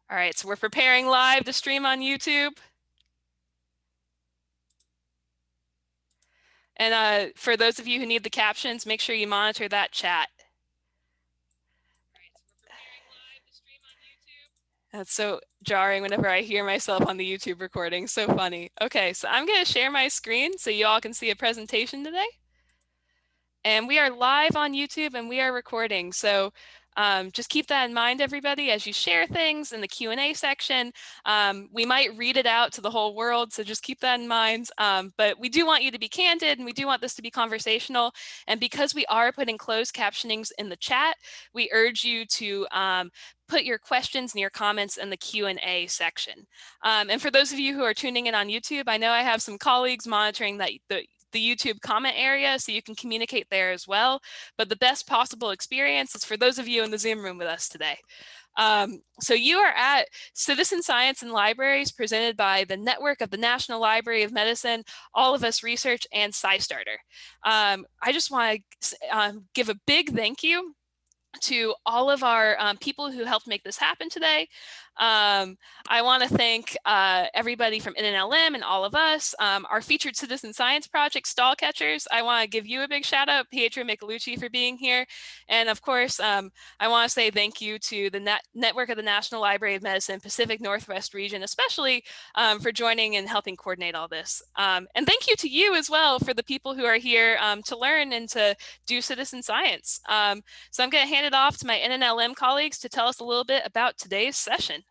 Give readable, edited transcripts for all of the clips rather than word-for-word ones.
All right, so we're preparing live to stream on YouTube. And for those of you who need the captions, make sure you monitor that chat. That's so jarring whenever I hear myself on the YouTube recording. So funny. Okay, so I'm going to share my screen so you all can see a presentation today. And we are live on YouTube and we are recording. So just keep that in mind, everybody, as you share things in the Q&A section. We might read it out to the whole world, so just keep that in mind. But we do want you to be candid and we do want this to be conversational. And because we are putting closed captionings in the chat, we urge you to put your questions and your comments in the Q&A section. And for those of you who are tuning in on YouTube, I know I have some colleagues monitoring the YouTube comment area, so you can communicate there as well. But the best possible experience is for those of you in the Zoom room with us today. So you are at Citizen Science and Libraries, presented by the Network of the National Library of Medicine, All of Us Research, and SciStarter. I just want to give a big thank you to all of our people who helped make this happen today. I want to thank everybody from NNLM and all of us, our featured citizen science project, Stall Catchers. I want to give you a big shout out, Pietro Michelucci, for being here. And of course, I want to say thank you to the Network of the National Library of Medicine, Pacific Northwest region, especially for joining and helping coordinate all this. And thank you to you as well for the people who are here to learn and to do citizen science. So I'm going to hand it off to my NNLM colleagues to tell us a little bit about today's session.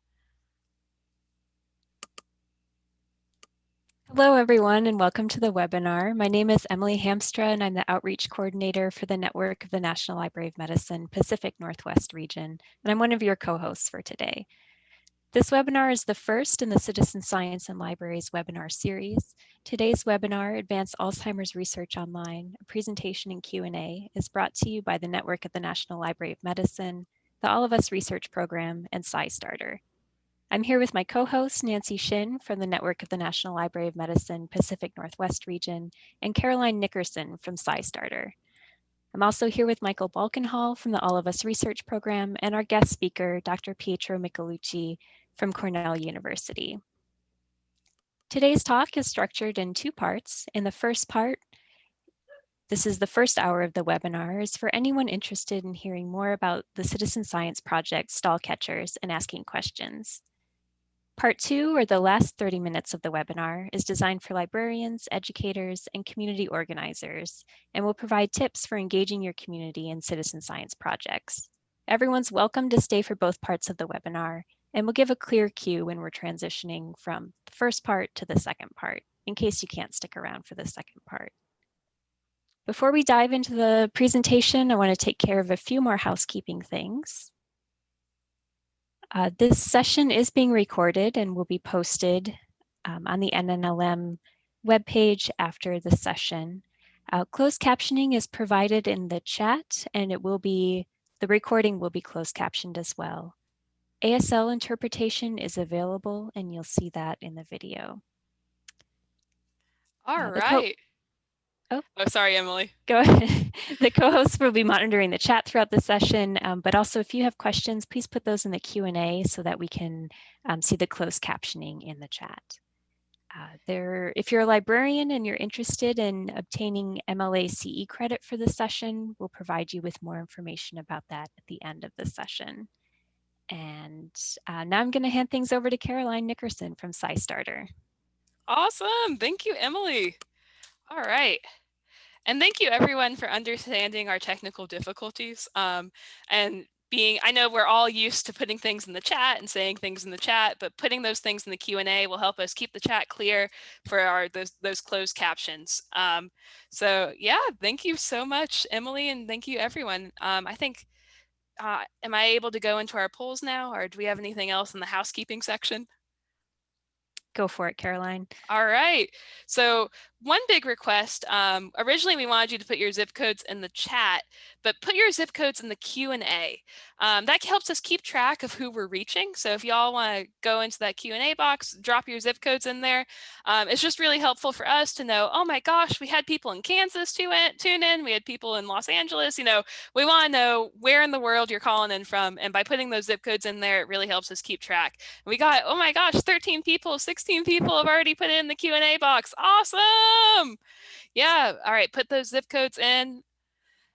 Hello, everyone, and welcome to the webinar. My name is Emily Hamstra, and I'm the Outreach Coordinator for the Network of the National Library of Medicine, Pacific Northwest region, and I'm one of your co-hosts for today. This webinar is the first in the Citizen Science and Libraries webinar series. Today's webinar, Advanced Alzheimer's Research Online, a presentation and Q&A, is brought to you by the Network of the National Library of Medicine, the All of Us Research Program, and SciStarter. I'm here with my co-host, Nancy Scien from the Network of the National Library of Medicine, Pacific Northwest region, and Caroline Nickerson from SciStarter. I'm also here with Michael Balkenhol from the All of Us Research Program and our guest speaker, Dr. Pietro Michelucci from Cornell University. Today's talk is structured in two parts. In the first part, this is the first hour of the webinar, is for anyone interested in hearing more about the citizen science project Stall Catchers and asking questions. Part 2, or the last 30 minutes of the webinar, is designed for librarians, educators, and community organizers, and will provide tips for engaging your community in citizen science projects. Everyone's welcome to stay for both parts of the webinar, and we'll give a clear cue when we're transitioning from the first part to the second part, in case you can't stick around for the second part. Before we dive into the presentation, I want to take care of a few more housekeeping things. This session is being recorded and will be posted on the NNLM webpage after the session. Closed captioning is provided in the chat, and the recording will be closed captioned as well. ASL interpretation is available, and you'll see that in the video. All right. Oh, sorry, Emily. Go ahead. The co-hosts will be monitoring the chat throughout the session, but also if you have questions, please put those in the Q&A so that we can see the closed captioning in the chat. If you're a librarian and you're interested in obtaining MLA CE credit for the session, we'll provide you with more information about that at the end of the session. And now I'm going to hand things over to Caroline Nickerson from SciStarter. Awesome. Thank you, Emily. All right. And thank you, everyone, for understanding our technical difficulties. And I know we're all used to putting things in the chat and saying things in the chat, but putting those things in the Q&A will help us keep the chat clear for those closed captions. So yeah, thank you so much, Emily, and thank you, everyone. I think, am I able to go into our polls now, or do we have anything else in the housekeeping section? Go for it, Caroline. All right. So one big request, originally we wanted you to put your zip codes in the chat, but put your zip codes in the Q&A. That helps us keep track of who we're reaching. So if y'all want to go into that Q&A box, drop your zip codes in there. It's just really helpful for us to know, oh my gosh, we had people in Kansas tune in, we had people in Los Angeles. We want to know where in the world you're calling in from. And by putting those zip codes in there, it really helps us keep track. We got, oh my gosh, 13 people, 16 people have already put it in the Q&A box. Awesome. Yeah. All right. Put those zip codes in.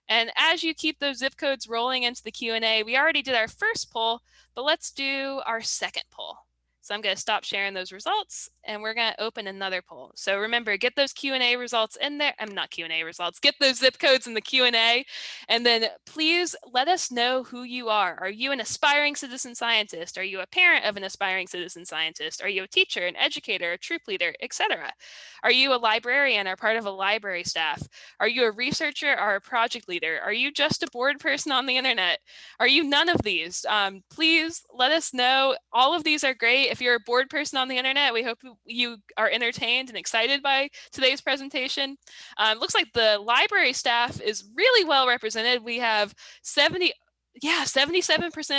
And as you keep those zip codes rolling into the Q&A, we already did our first poll, but let's do our second poll. So I'm going to stop sharing those results and we're going to open another poll. So remember, get those Q&A results in there. I'm not Q&A results. Get those zip codes in the Q&A. And then please let us know who you are. Are you an aspiring citizen scientist? Are you a parent of an aspiring citizen scientist? Are you a teacher, an educator, a troop leader, etc.? Are you a librarian or part of a library staff? Are you a researcher or a project leader? Are you just a bored person on the internet? Are you none of these? Please let us know. All of these are great. If you're a bored person on the internet, we hope you are entertained and excited by today's presentation. Looks like the library staff is really well represented. We have 77%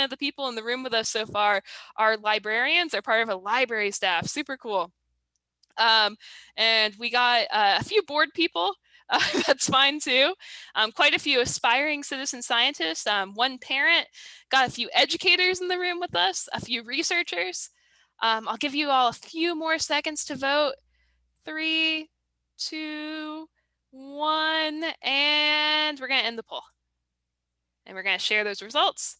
of the people in the room with us so far are librarians, are part of a library staff. Super cool. And we got a few bored people. That's fine too. Quite a few aspiring citizen scientists, one parent, got a few educators in the room with us, a few researchers. I'll give you all a few more seconds to vote. 3, 2, 1, and we're going to end the poll. And we're going to share those results.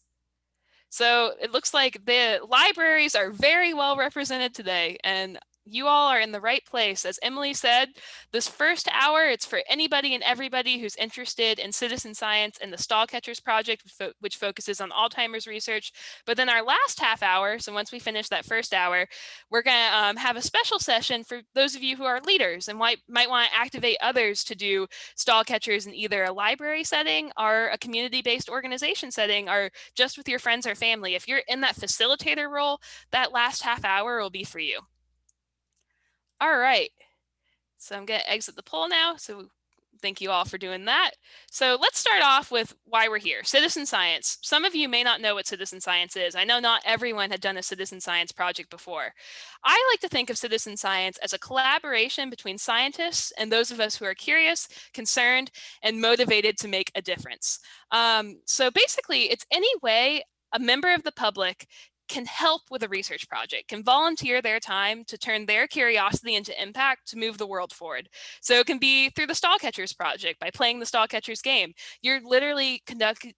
So it looks like the libraries are very well represented today, and you all are in the right place. As Emily said, this first hour, it's for anybody and everybody who's interested in citizen science and the Stall Catchers Project, which focuses on Alzheimer's research. But then our last half hour, so once we finish that first hour, we're going to have a special session for those of you who are leaders and might want to activate others to do stall catchers in either a library setting or a community-based organization setting, or just with your friends or family. If you're in that facilitator role, that last half hour will be for you. All right, so I'm going to exit the poll now. So thank you all for doing that. So let's start off with why we're here. Citizen science. Some of you may not know what citizen science is. I know not everyone had done a citizen science project before. I like to think of citizen science as a collaboration between scientists and those of us who are curious, concerned, and motivated to make a difference. So basically, it's any way a member of the public can help with a research project, can volunteer their time to turn their curiosity into impact to move the world forward. So it can be through the Stall Catchers project by playing the Stall Catchers game. You're literally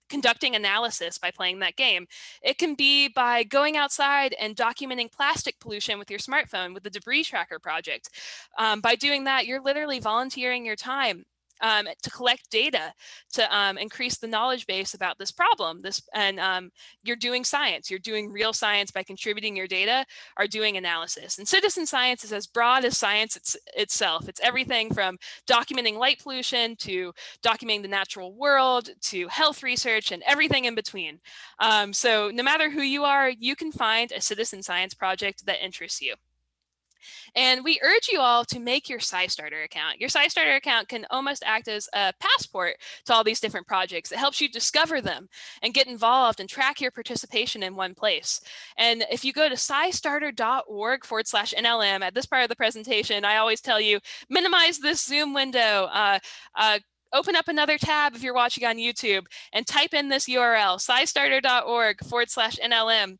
conducting analysis by playing that game. It can be by going outside and documenting plastic pollution with your smartphone with the Debris Tracker project. By doing that, you're literally volunteering your time to collect data to increase the knowledge base about this problem. You're doing science. You're doing real science by contributing your data or doing analysis. And citizen science is as broad as science itself. It's everything from documenting light pollution to documenting the natural world to health research and everything in between. So no matter who you are, you can find a citizen science project that interests you. And we urge you all to make your SciStarter account. Your SciStarter account can almost act as a passport to all these different projects. It helps you discover them and get involved and track your participation in one place. And if you go to scistarter.org/NLM, at this part of the presentation, I always tell you, minimize this Zoom window. Open up another tab if you're watching on YouTube and type in this URL, scistarter.org/NLM.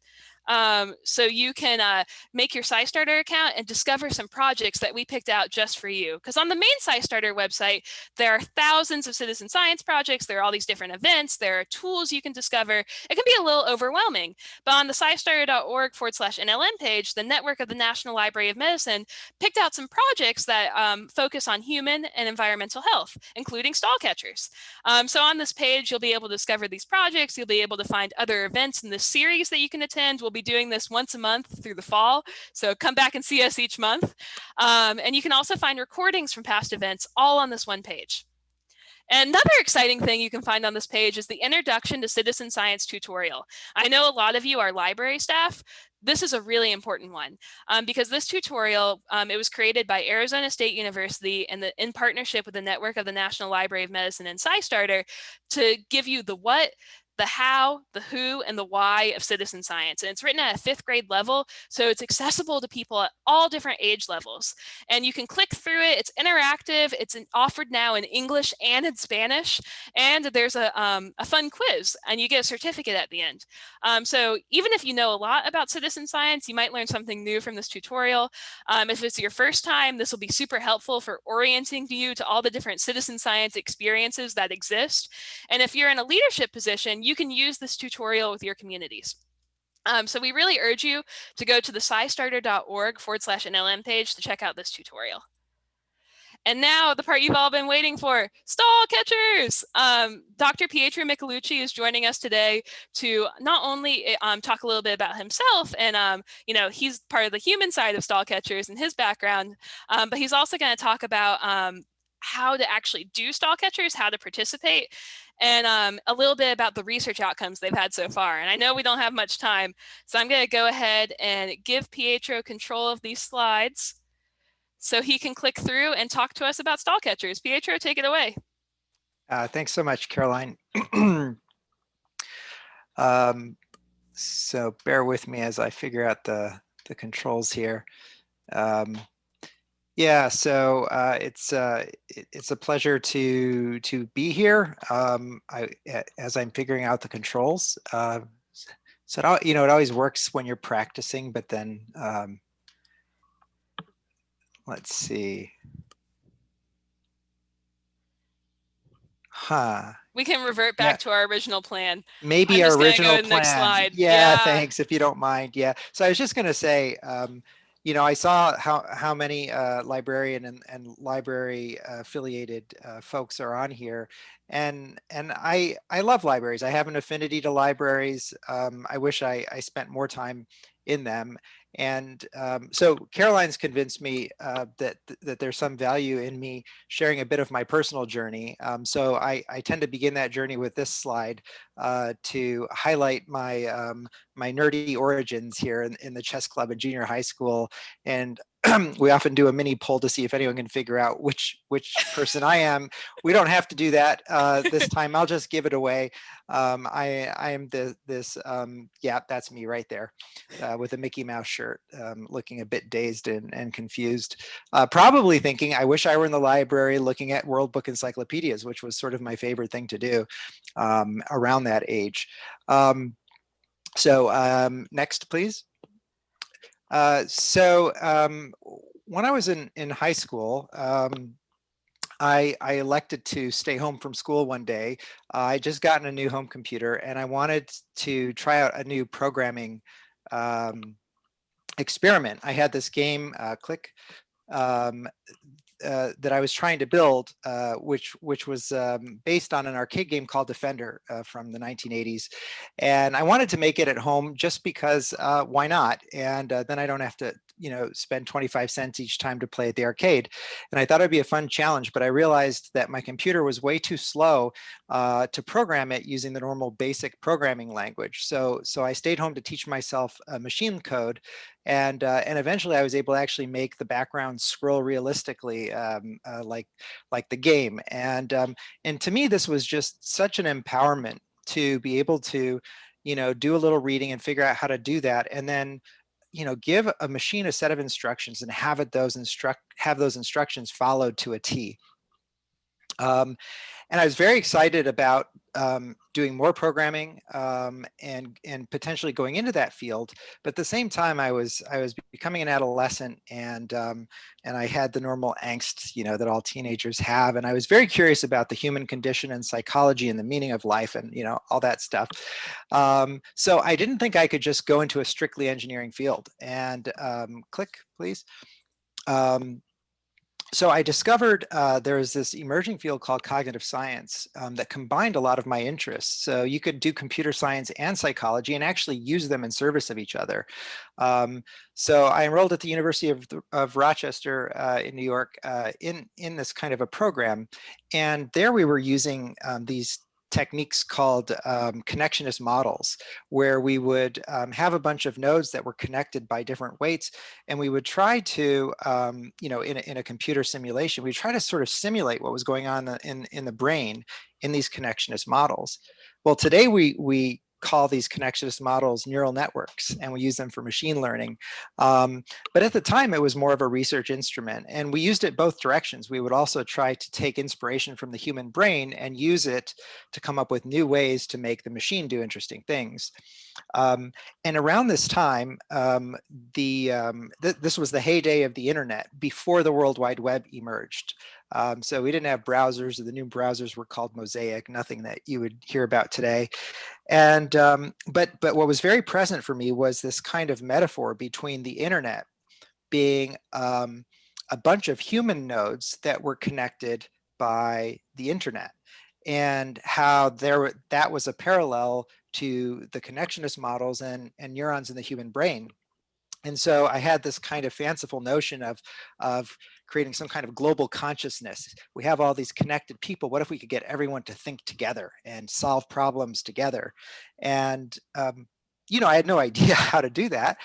So you can make your SciStarter account and discover some projects that we picked out just for you. Because on the main SciStarter website, there are thousands of citizen science projects. There are all these different events. There are tools you can discover. It can be a little overwhelming. But on the scistarter.org/NLM page, the network of the National Library of Medicine picked out some projects that focus on human and environmental health, including stall catchers. So on this page, you'll be able to discover these projects. You'll be able to find other events in this series that you can attend. We'll be doing this once a month through the fall. So come back and see us each month. And you can also find recordings from past events all on this one page. Another exciting thing you can find on this page is the Introduction to Citizen Science tutorial. I know a lot of you are library staff. This is a really important one because this tutorial, it was created by Arizona State University and in partnership with the network of the National Library of Medicine and SciStarter to give you the what, the how, the who, and the why of citizen science. And it's written at a 5th grade level, so it's accessible to people at all different age levels. And you can click through it. It's interactive. It's offered now in English and in Spanish. And there's a fun quiz, and you get a certificate at the end. So even if you know a lot about citizen science, you might learn something new from this tutorial. If it's your first time, this will be super helpful for orienting you to all the different citizen science experiences that exist. And if you're in a leadership position, you can use this tutorial with your communities. So we really urge you to go to the scistarter.org/NLM page to check out this tutorial. And now the part you've all been waiting for, stall catchers. Dr. Pietro Michelucci is joining us today to not only talk a little bit about himself and, he's part of the human side of stall catchers and his background, but he's also going to talk about how to actually do stall catchers, how to participate, and a little bit about the research outcomes they've had so far. And I know we don't have much time, so I'm going to go ahead and give Pietro control of these slides so he can click through and talk to us about stall catchers. Pietro, take it away. Thanks so much, Caroline. So bear with me as I figure out the controls here. Yeah, so it's a pleasure to be here. As I'm figuring out the controls. So it always works when you're practicing, but then let's see. We can revert back to our original plan. Maybe our original plan. Next slide. Yeah, thanks, if you don't mind. Yeah. So I was just going to say, I saw how many librarian and library affiliated folks are on here, and I love libraries. I have an affinity to libraries. I wish I spent more time in them. And so Caroline's convinced me that there's some value in me sharing a bit of my personal journey. So I tend to begin that journey with this slide to highlight my my nerdy origins here in the chess club in junior high school. And we often do a mini poll to see if anyone can figure out which person I am. We don't have to do that this time. I'll just give it away. I am yeah, that's me right there with a Mickey Mouse shirt, looking a bit dazed and confused, probably thinking, I wish I were in the library looking at World Book encyclopedias, which was sort of my favorite thing to do around that age. Next, please. When I was in high school, I elected to stay home from school one day. I just gotten a new home computer and I wanted to try out a new programming experiment. I had this game, Click, that I was trying to build, which was based on an arcade game called Defender from the 1980s. And I wanted to make it at home just because why not? And then I don't have to spend 25 cents each time to play at the arcade. And I thought it'd be a fun challenge, but I realized that my computer was way too slow to program it using the normal basic programming language. So I stayed home to teach myself machine code. And eventually I was able to actually make the background scroll realistically like the game. And to me, this was just such an empowerment to be able to, do a little reading and figure out how to do that. And then, give a machine a set of instructions and have those instructions followed to a T. And I was very excited about doing more programming and potentially going into that field. But at the same time, I was becoming an adolescent, and I had the normal angst, that all teenagers have. And I was very curious about the human condition and psychology and the meaning of life and all that stuff. So I didn't think I could just go into a strictly engineering field. And click, please. So I discovered there is this emerging field called cognitive science that combined a lot of my interests. So you could do computer science and psychology and actually use them in service of each other. So I enrolled at the University of Rochester in New York in this kind of a program. And there we were using these techniques called connectionist models, where we would have a bunch of nodes that were connected by different weights, and we would try to, in a computer simulation, we try to sort of simulate what was going on in the brain in these connectionist models. Well, today we call these connectionist models neural networks, and we use them for machine learning. But at the time, it was more of a research instrument, and we used it both directions. We would also try to take inspiration from the human brain and use it to come up with new ways to make the machine do interesting things. And around this time, this was the heyday of the internet before the World Wide Web emerged. So we didn't have browsers. The new browsers were called Mosaic, nothing that you would hear about today. And but what was very present for me was this kind of metaphor between the internet being a bunch of human nodes that were connected by the internet, and how that was a parallel to the connectionist models and neurons in the human brain. And so I had this kind of fanciful notion of creating some kind of global consciousness. We have all these connected people. What if we could get everyone to think together and solve problems together? And I had no idea how to do that,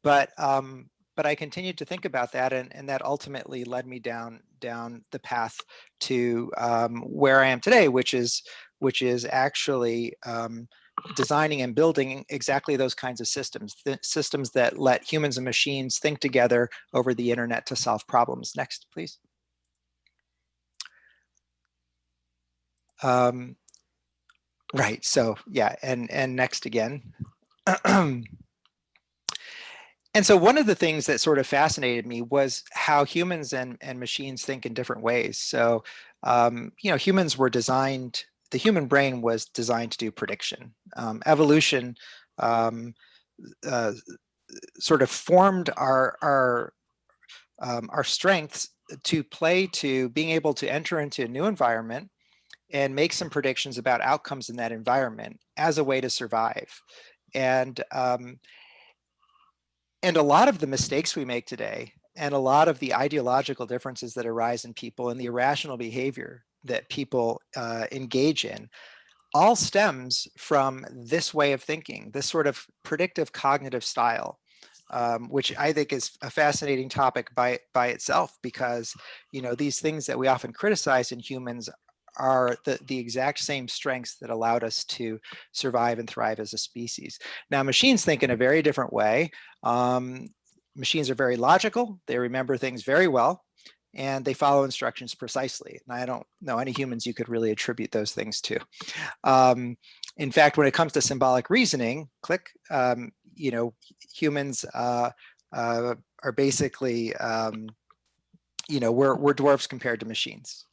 but I continued to think about that, and that ultimately led me down the path to where I am today, which is actually designing and building exactly those kinds of systems, systems that let humans and machines think together over the internet to solve problems. Next, please. Right, so yeah, and next again. And so one of the things that sort of fascinated me was how humans and machines think in different ways. So, humans were designed, the human brain was designed to do prediction. Evolution sort of formed our strengths to play to being able to enter into a new environment and make some predictions about outcomes in that environment as a way to survive. And a lot of the mistakes we make today, and a lot of the ideological differences that arise in people and the irrational behavior that people engage in, all stems from this way of thinking, this sort of predictive cognitive style, which I think is a fascinating topic by itself, because these things that we often criticize in humans are the exact same strengths that allowed us to survive and thrive as a species. Now, machines think in a very different way. Machines are very logical. They remember things very well, and they follow instructions precisely. And I don't know any humans you could really attribute those things to. In fact, when it comes to symbolic reasoning, click, humans are basically, we're dwarfs compared to machines.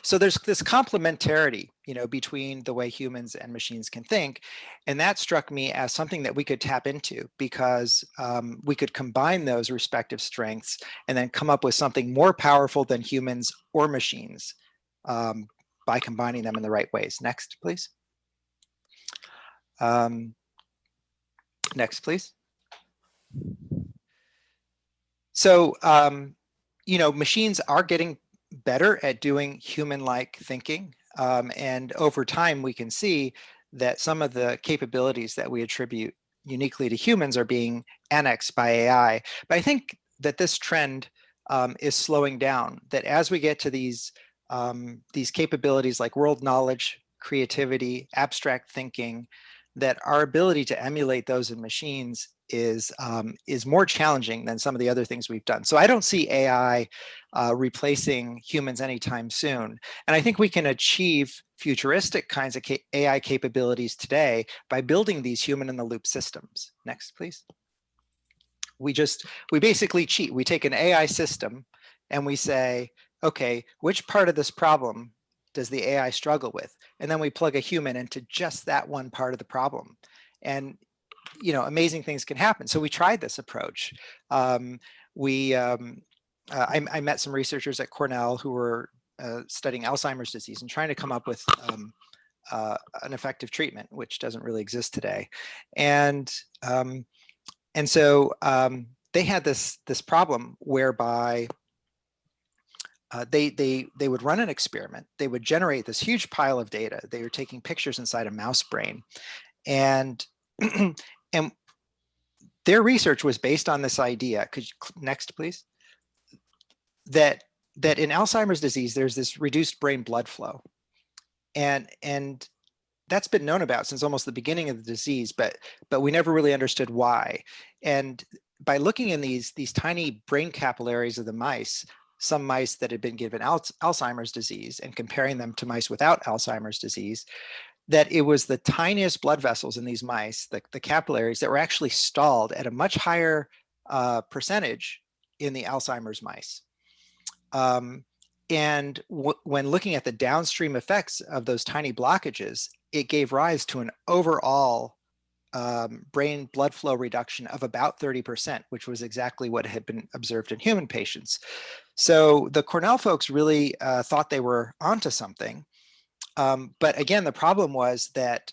So there's this complementarity, between the way humans and machines can think. And that struck me as something that we could tap into, because we could combine those respective strengths and then come up with something more powerful than humans or machines by combining them in the right ways. Next, please. Next, please. So, machines are getting better at doing human-like thinking. And over time, we can see that some of the capabilities that we attribute uniquely to humans are being annexed by AI. But I think that this trend is slowing down, that as we get to these capabilities like world knowledge, creativity, abstract thinking, that our ability to emulate those in machines is more challenging than some of the other things we've done. So I don't see AI replacing humans anytime soon. And I think we can achieve futuristic kinds of AI capabilities today by building these human-in-the-loop systems. Next, please. We basically cheat. We take an AI system and we say, okay, which part of this problem does the AI struggle with? And then we plug a human into just that one part of the problem. And amazing things can happen. So we tried this approach. We I met some researchers at Cornell who were studying Alzheimer's disease and trying to come up with an effective treatment, which doesn't really exist today. And so they had this problem whereby they would run an experiment. They would generate this huge pile of data. They were taking pictures inside a mouse brain, and and their research was based on this idea. Could you next, please? That in Alzheimer's disease, there's this reduced brain blood flow, and that's been known about since almost the beginning of the disease, but we never really understood why. And by looking in these tiny brain capillaries of the mice, some mice that had been given Alzheimer's disease, and comparing them to mice without Alzheimer's disease, that it was the tiniest blood vessels in these mice, the capillaries, that were actually stalled at a much higher percentage in the Alzheimer's mice. And when looking at the downstream effects of those tiny blockages, it gave rise to an overall brain blood flow reduction of about 30%, which was exactly what had been observed in human patients. So the Cornell folks really thought they were onto something. But again, the problem was that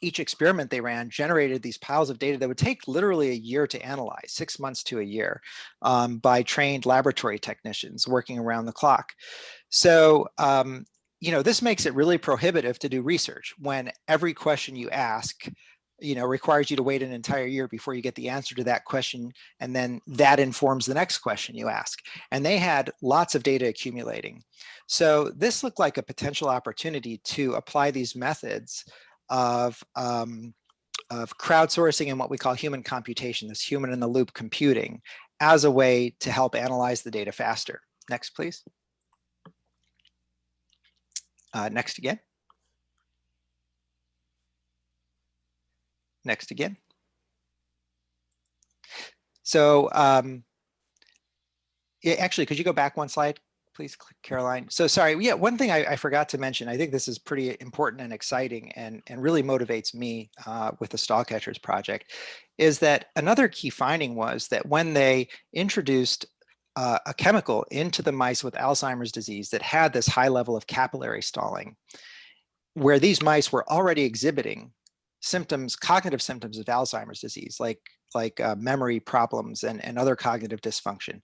each experiment they ran generated these piles of data that would take literally a year to analyze, 6 months to a year, by trained laboratory technicians working around the clock. So, this makes it really prohibitive to do research when every question you ask, requires you to wait an entire year before you get the answer to that question, and then that informs the next question you ask. And they had lots of data accumulating. So this looked like a potential opportunity to apply these methods of crowdsourcing and what we call human computation, this human in the loop computing, as a way to help analyze the data faster. Next, please. Next again. Next again. So actually, could you go back one slide, please, Caroline? So sorry, yeah, one thing I forgot to mention, I think this is pretty important and exciting and really motivates me with the stall catchers project, is that another key finding was that when they introduced a chemical into the mice with Alzheimer's disease that had this high level of capillary stalling, where these mice were already exhibiting symptoms, cognitive symptoms of Alzheimer's disease, like memory problems and other cognitive dysfunction.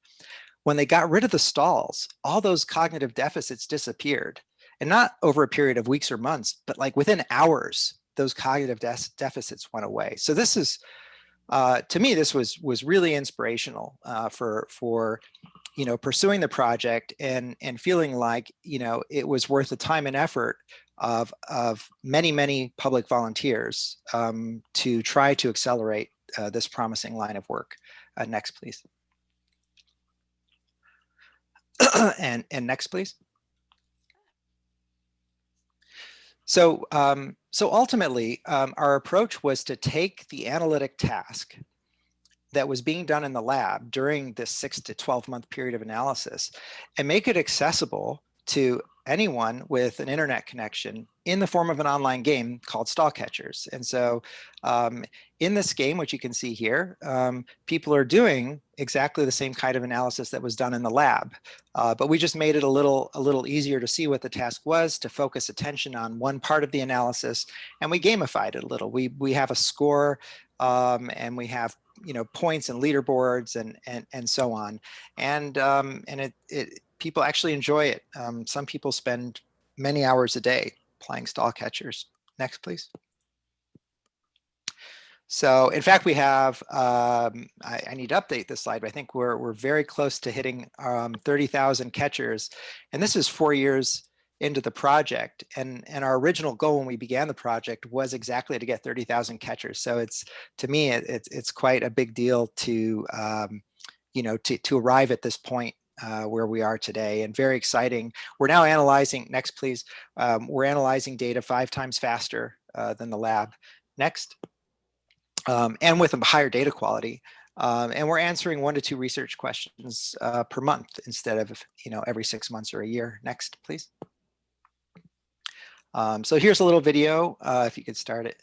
When they got rid of the stalls, all those cognitive deficits disappeared, and not over a period of weeks or months, but like within hours, those cognitive deficits went away. So this is, to me, this was really inspirational for pursuing the project and feeling like it was worth the time and effort of many public volunteers to try to accelerate this promising line of work. Next, please. and next, please. So ultimately, our approach was to take the analytic task that was being done in the lab during this 6 to 12 month period of analysis and make it accessible to anyone with an internet connection in the form of an online game called Stall Catchers. And so in this game, which you can see here, people are doing exactly the same kind of analysis that was done in the lab, but we just made it a little easier to see what the task was, to focus attention on one part of the analysis, and we gamified it a little. We have a score, and we have points and leaderboards and so on, and people actually enjoy it. Some people spend many hours a day playing Stall Catchers. Next, please. So in fact, we have, I need to update this slide, but I think we're very close to hitting 30,000 catchers. And this is 4 years into the project. And our original goal when we began the project was exactly to get 30,000 catchers. So to me, it's quite a big deal to, to arrive at this point where we are today, and very exciting. We're now analyzing, next please, we're analyzing data 5 times faster than the lab. Next. And with a higher data quality. And we're answering 1 to 2 research questions per month instead of every 6 months or a year. Next, please. So here's a little video, if you could start it.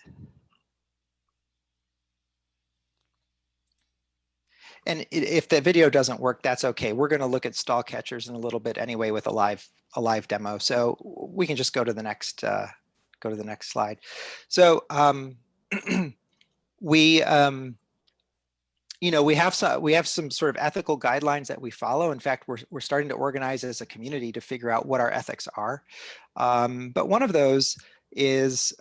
and if the video doesn't work, that's okay. We're going to look at stall catchers in a little bit anyway with a live demo. So we can just go to the next slide. So we we have some sort of ethical guidelines that we follow. In fact, we're starting to organize as a community to figure out what our ethics are. But one of those is,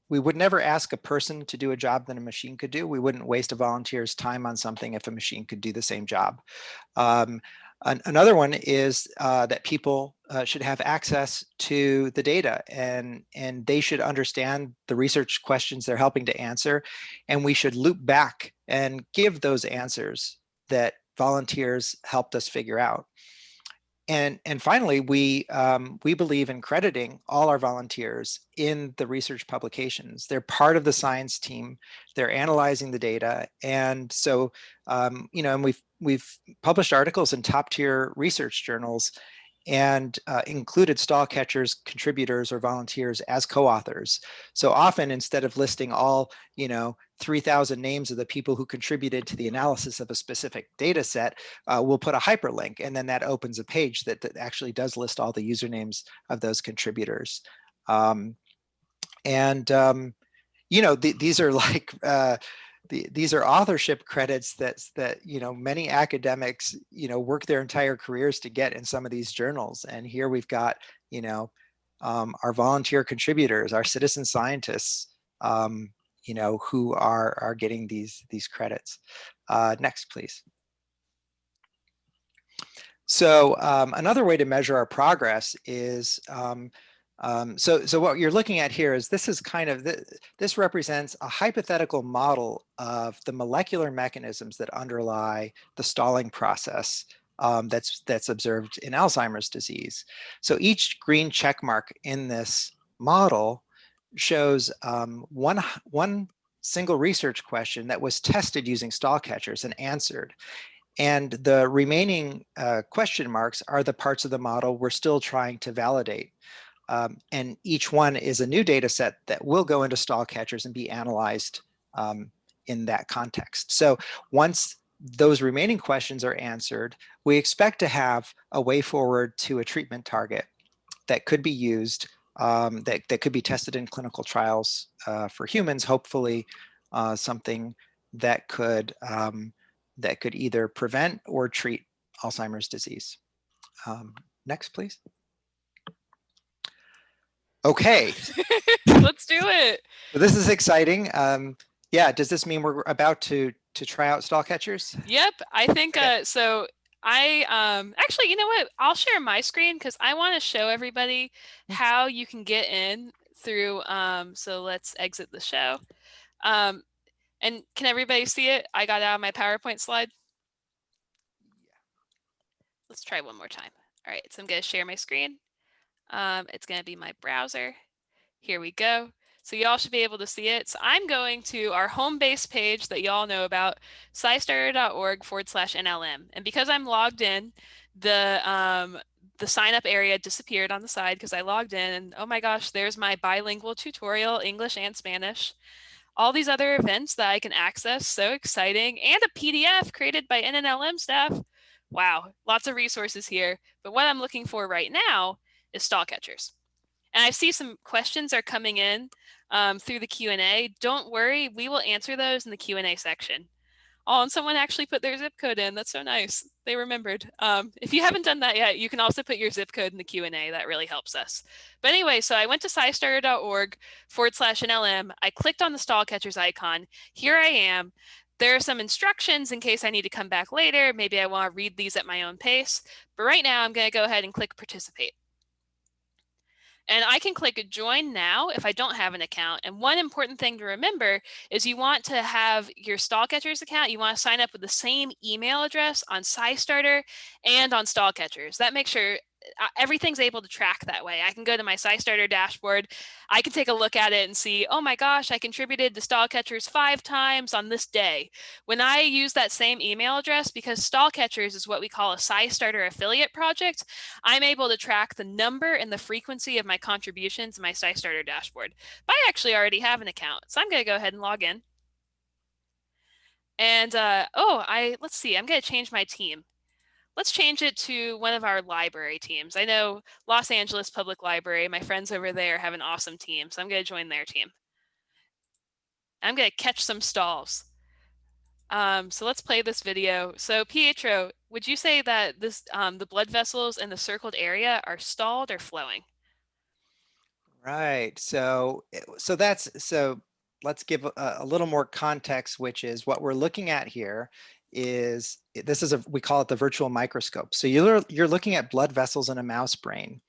we would never ask a person to do a job that a machine could do. We wouldn't waste a volunteer's time on something if a machine could do the same job. Another one is that people should have access to the data, and they should understand the research questions they're helping to answer, and we should loop back and give those answers that volunteers helped us figure out. And finally, we believe in crediting all our volunteers in the research publications. They're part of the science team. They're analyzing the data, and so and we've published articles in top-tier research journals, and included stall catchers, contributors, or volunteers as co-authors. So often, instead of listing all 3,000 names of the people who contributed to the analysis of a specific data set, we'll put a hyperlink, and then that opens a page that actually does list all the usernames of those contributors. These are like these are authorship credits that many academics work their entire careers to get in some of these journals. And here we've got our volunteer contributors, our citizen scientists, who are getting these credits. Next, please. So another way to measure our progress is so what you're looking at here is this represents a hypothetical model of the molecular mechanisms that underlie the stalling process that's observed in Alzheimer's disease. So each green check mark in this model shows one single research question that was tested using stall catchers and answered. And the remaining question marks are the parts of the model we're still trying to validate. And each one is a new data set that will go into stall catchers and be analyzed in that context. So once those remaining questions are answered, we expect to have a way forward to a treatment target that could be used, that could be tested in clinical trials for humans, hopefully something that could either prevent or treat Alzheimer's disease. Next, please. Okay. Let's do it. So this is exciting. Yeah, does this mean we're about to try out stall catchers? Yep, I think so. I actually, you know what? I'll share my screen because I want to show everybody how you can get in through. So let's exit the show. And can everybody see it? I got out of my PowerPoint slide. Let's try one more time. All right, so I'm going to share my screen. It's going to be my browser. Here we go. So y'all should be able to see it. So I'm going to our home base page that y'all know about, scistarter.org/NLM. And because I'm logged in, the sign up area disappeared on the side because I logged in, and oh my gosh, there's my bilingual tutorial, English and Spanish. All these other events that I can access, so exciting, and a PDF created by NNLM staff. Wow, lots of resources here. But what I'm looking for right now is stall catchers. And I see some questions are coming in through the Q&A. Don't worry, we will answer those in the Q&A section. Oh, and someone actually put their zip code in. That's so nice. They remembered. If you haven't done that yet, you can also put your zip code in the Q&A. That really helps us. But anyway, so I went to scistarter.org/NLM. I clicked on the stall catchers icon. Here I am. There are some instructions in case I need to come back later. Maybe I want to read these at my own pace. But right now, I'm going to go ahead and click participate. And I can click join now if I don't have an account. And one important thing to remember is you want to have your stall catchers account. You want to sign up with the same email address on SciStarter and on stall catchers. That makes sure everything's able to track that way. I can go to my SciStarter dashboard. I can take a look at it and see, oh my gosh, I contributed to stall catchers 5 times on this day. When I use that same email address, because stall catchers is what we call a SciStarter affiliate project, I'm able to track the number and the frequency of my contributions in my SciStarter dashboard. But I actually already have an account, so I'm going to go ahead and log in. And let's see, I'm going to change my team. Let's change it to one of our library teams. I know Los Angeles Public Library, my friends over there have an awesome team, so I'm going to join their team. I'm going to catch some stalls. So let's play this video. So Pietro, would you say that the blood vessels in the circled area are stalled or flowing? Right. So let's give a little more context, which is what we're looking at here is we call it the virtual microscope. So you're looking at blood vessels in a mouse brain.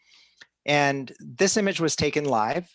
And this image was taken live,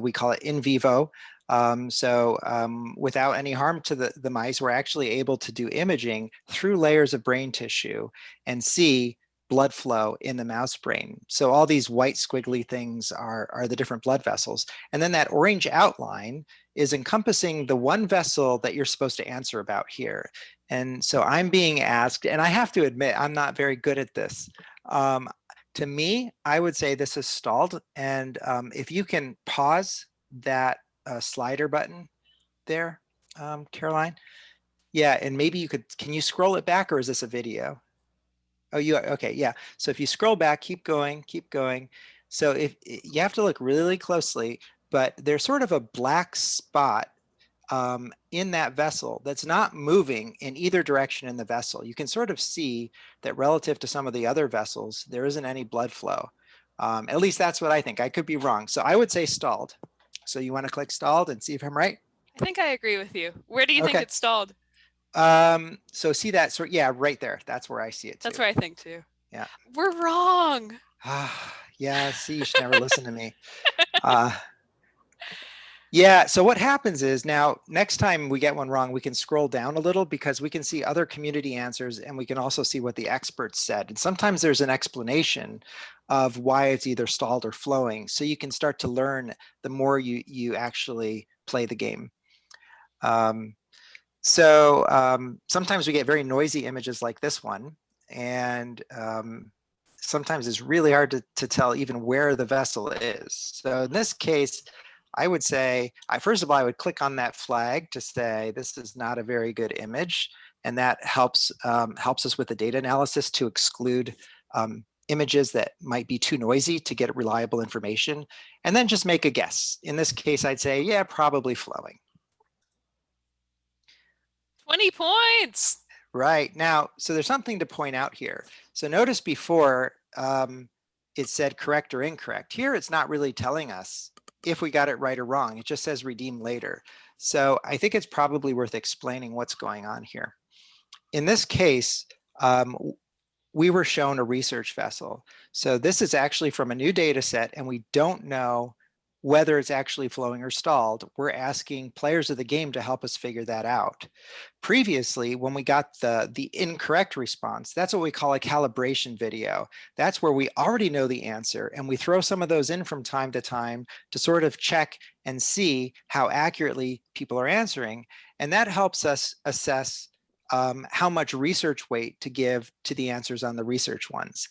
we call it in vivo. Without any harm to the mice, we're actually able to do imaging through layers of brain tissue and see blood flow in the mouse brain. So all these white squiggly things are the different blood vessels. And then that orange outline is encompassing the one vessel that you're supposed to answer about here. And so I'm being asked, and I have to admit, I'm not very good at this. To me, I would say this is stalled. And if you can pause that slider button there, Caroline? Yeah, and maybe can you scroll it back, or is this a video? Oh, okay, yeah. So if you scroll back, keep going, keep going. So if you have to look really closely, but there's sort of a black spot in that vessel that's not moving in either direction in the vessel. You can sort of see that relative to some of the other vessels, there isn't any blood flow. At least that's what I think. I could be wrong. So I would say stalled. So you want to click stalled and see if I'm right? I think I agree with you. Where do you think Okay. it's stalled? So see that yeah, right there. That's where I see it too. That's where I think too. Yeah. We're wrong. Yeah, see, you should never listen to me. Yeah, so what happens is now, next time we get one wrong, we can scroll down a little because we can see other community answers, and we can also see what the experts said. And sometimes there's an explanation of why it's either stalled or flowing. So you can start to learn the more you actually play the game. Sometimes we get very noisy images like this one, and sometimes it's really hard to tell even where the vessel is. So in this case, I would say, first of all, I would click on that flag to say this is not a very good image, and that helps us with the data analysis to exclude images that might be too noisy to get reliable information, and then just make a guess. In this case, I'd say, yeah, probably flowing. 20 points. Right. Now, so there's something to point out here. So notice before it said correct or incorrect. Here, it's not really telling us if we got it right or wrong. It just says redeem later. So I think it's probably worth explaining what's going on here. In this case, we were shown a research vessel. So this is actually from a new data set, and we don't know whether it's actually flowing or stalled. We're asking players of the game to help us figure that out. Previously, when we got the incorrect response, that's what we call a calibration video. That's where we already know the answer, and we throw some of those in from time to time to sort of check and see how accurately people are answering. And that helps us assess how much research weight to give to the answers on the research ones.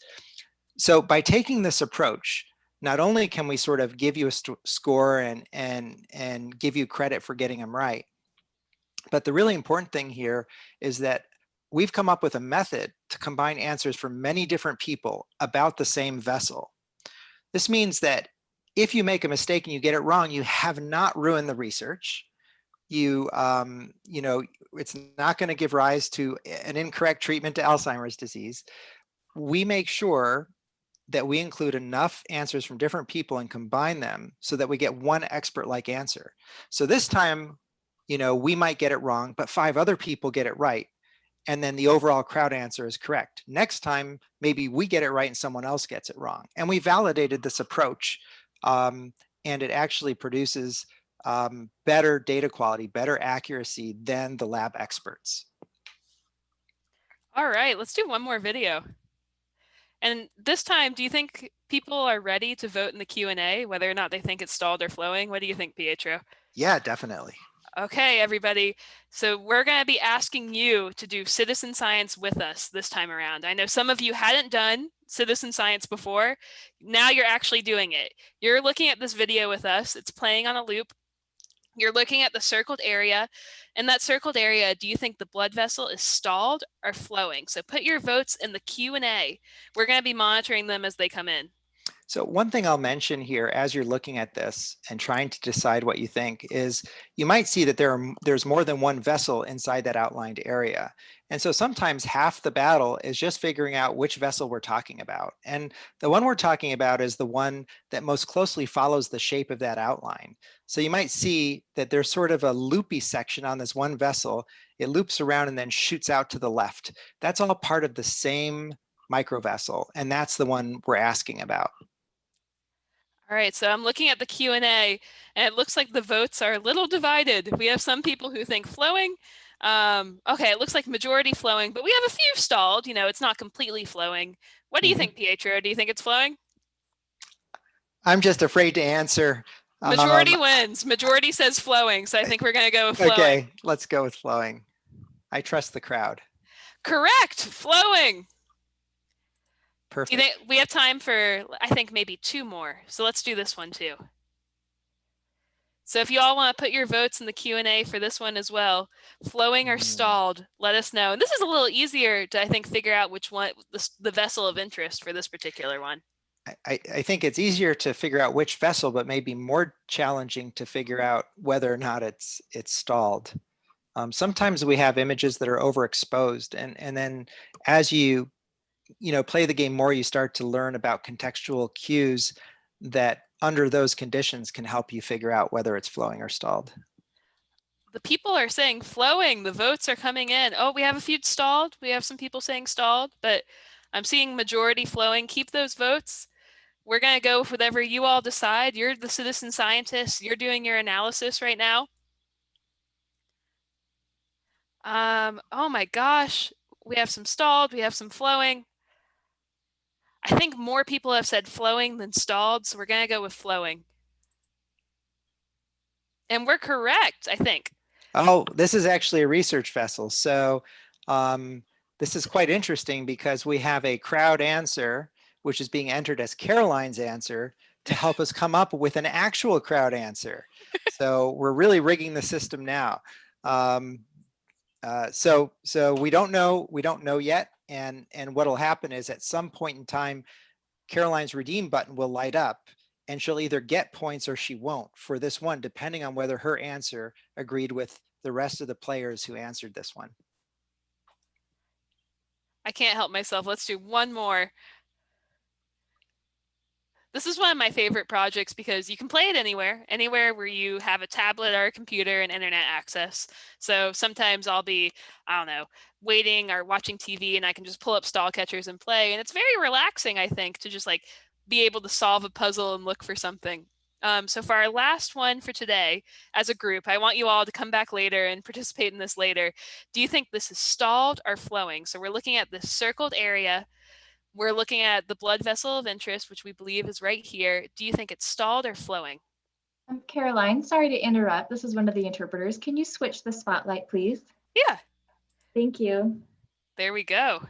So by taking this approach, not only can we sort of give you a score and give you credit for getting them right, but the really important thing here is that we've come up with a method to combine answers from many different people about the same vessel. This means that if you make a mistake and you get it wrong, you have not ruined the research. It's not going to give rise to an incorrect treatment to Alzheimer's disease. We make sure that we include enough answers from different people and combine them so that we get one expert-like answer. So this time, we might get it wrong, but 5 other people get it right. And then the overall crowd answer is correct. Next time, maybe we get it right and someone else gets it wrong. And we validated this approach, and it actually produces better data quality, better accuracy than the lab experts. All right, let's do one more video. And this time, do you think people are ready to vote in the Q&A, whether or not they think it's stalled or flowing? What do you think, Pietro? Yeah, definitely. Okay, everybody. So we're going to be asking you to do citizen science with us this time around. I know some of you hadn't done citizen science before. Now you're actually doing it. You're looking at this video with us. It's playing on a loop. You're looking at the circled area. In that circled area, do you think the blood vessel is stalled or flowing? So put your votes in the Q&A. We're going to be monitoring them as they come in. So one thing I'll mention here as you're looking at this and trying to decide what you think is you might see that there's more than one vessel inside that outlined area. And so sometimes half the battle is just figuring out which vessel we're talking about. And the one we're talking about is the one that most closely follows the shape of that outline. So you might see that there's sort of a loopy section on this one vessel. It loops around and then shoots out to the left. That's all part of the same microvessel, and that's the one we're asking about. All right, so I'm looking at the Q&A, and it looks like the votes are a little divided. We have some people who think flowing. Okay, it looks like majority flowing, but we have a few stalled. You know, it's not completely flowing. What do you think, Pietro? Do you think it's flowing? I'm just afraid to answer. Majority wins. Majority says flowing, so I think we're going to go with flowing. Okay, let's go with flowing. I trust the crowd. Correct, flowing. Perfect. You think we have time for, I think, maybe 2 more. So let's do this one too. So if you all want to put your votes in the Q&A for this one as well, flowing or stalled, let us know. And this is a little easier to, I think, figure out which one, the vessel of interest for this particular one. I think it's easier to figure out which vessel, but maybe more challenging to figure out whether or not it's stalled. Sometimes we have images that are overexposed, and then as you play the game more, you start to learn about contextual cues that under those conditions can help you figure out whether it's flowing or stalled. The people are saying flowing. The votes are coming in. Oh, we have a few stalled. We have some people saying stalled, but I'm seeing majority flowing. Keep those votes. We're going to go with whatever you all decide. You're the citizen scientists. You're doing your analysis right now. Oh my gosh. We have some stalled. We have some flowing. I think more people have said flowing than stalled, so we're going to go with flowing. And we're correct, I think. Oh, this is actually a research vessel. So this is quite interesting because we have a crowd answer, which is being entered as Caroline's answer to help us come up with an actual crowd answer. So we're really rigging the system now. So we don't know yet. And what'll happen is at some point in time, Caroline's redeem button will light up and she'll either get points or she won't for this one, depending on whether her answer agreed with the rest of the players who answered this one. I can't help myself. Let's do one more. This is one of my favorite projects because you can play it anywhere where you have a tablet or a computer and internet access. So sometimes I'll be, I don't know, waiting or watching TV and I can just pull up stall catchers and play. And it's very relaxing, I think, to just like be able to solve a puzzle and look for something. So for our last one for today, as a group, I want you all to come back later and participate in this later. Do you think this is stalled or flowing? So we're looking at this circled area. We're looking at the blood vessel of interest, which we believe is right here. Do you think it's stalled or flowing? Caroline, sorry to interrupt. This is one of the interpreters. Can you switch the spotlight, please? Yeah. Thank you. There we go.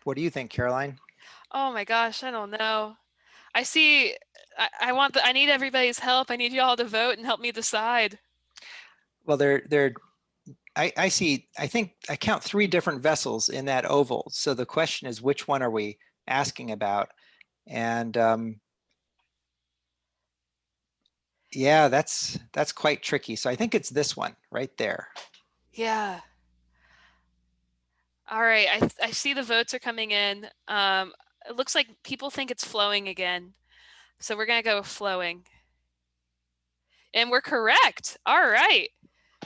What do you think, Caroline? Oh my gosh, I don't know. I see, I need everybody's help. I need you all to vote and help me decide. Well, I see, I think I count 3 different vessels in that oval. So the question is, which one are we asking about? And yeah, that's quite tricky. So I think it's this one right there. Yeah. All right, I see the votes are coming in. It looks like people think it's flowing again. So we're gonna go with flowing. And we're correct. All right.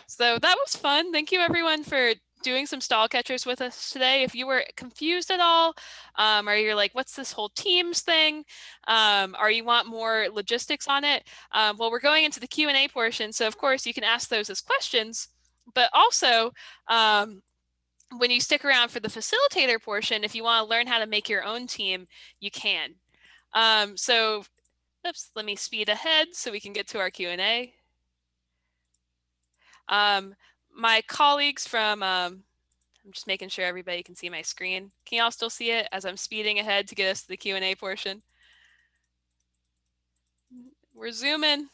So that was fun. Thank you everyone for doing some stall catchers with us today. If you were confused at all, or you're like, what's this whole Teams thing? Or you want more logistics on it? Well, we're going into the Q&A portion. So of course you can ask those as questions, but also when you stick around for the facilitator portion, if you want to learn how to make your own team, you can. So oops, let me speed ahead so we can get to our Q&A. My colleagues from, I'm just making sure everybody can see my screen. Can y'all still see it as I'm speeding ahead to get us to the Q&A portion? We're zooming.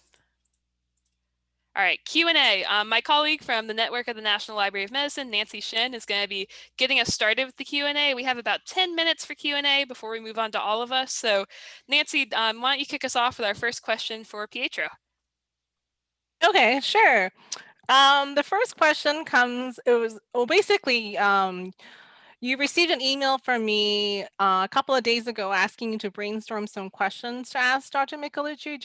All right, Q&A. My colleague from the network of the National Library of Medicine, Nancy Scien, is going to be getting us started with the Q&A. We have about 10 minutes for Q&A before we move on to all of us. So Nancy, why don't you kick us off with our first question for Pietro? Okay, sure. The first question comes, basically, you received an email from me a couple of days ago asking you to brainstorm some questions to ask Dr. Michelucci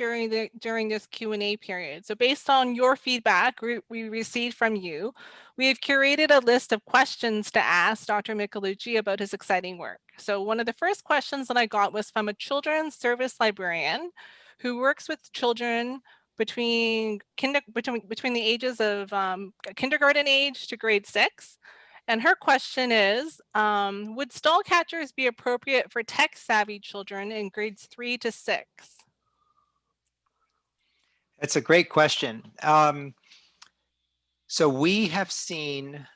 during this Q&A period. So based on your feedback we received from you, we have curated a list of questions to ask Dr. Michelucci about his exciting work. So one of the first questions that I got was from a children's service librarian who works with children between the ages of kindergarten age to grade 6. And her question is, would stall catchers be appropriate for tech-savvy children in grades 3 to 6? That's a great question. So we have seen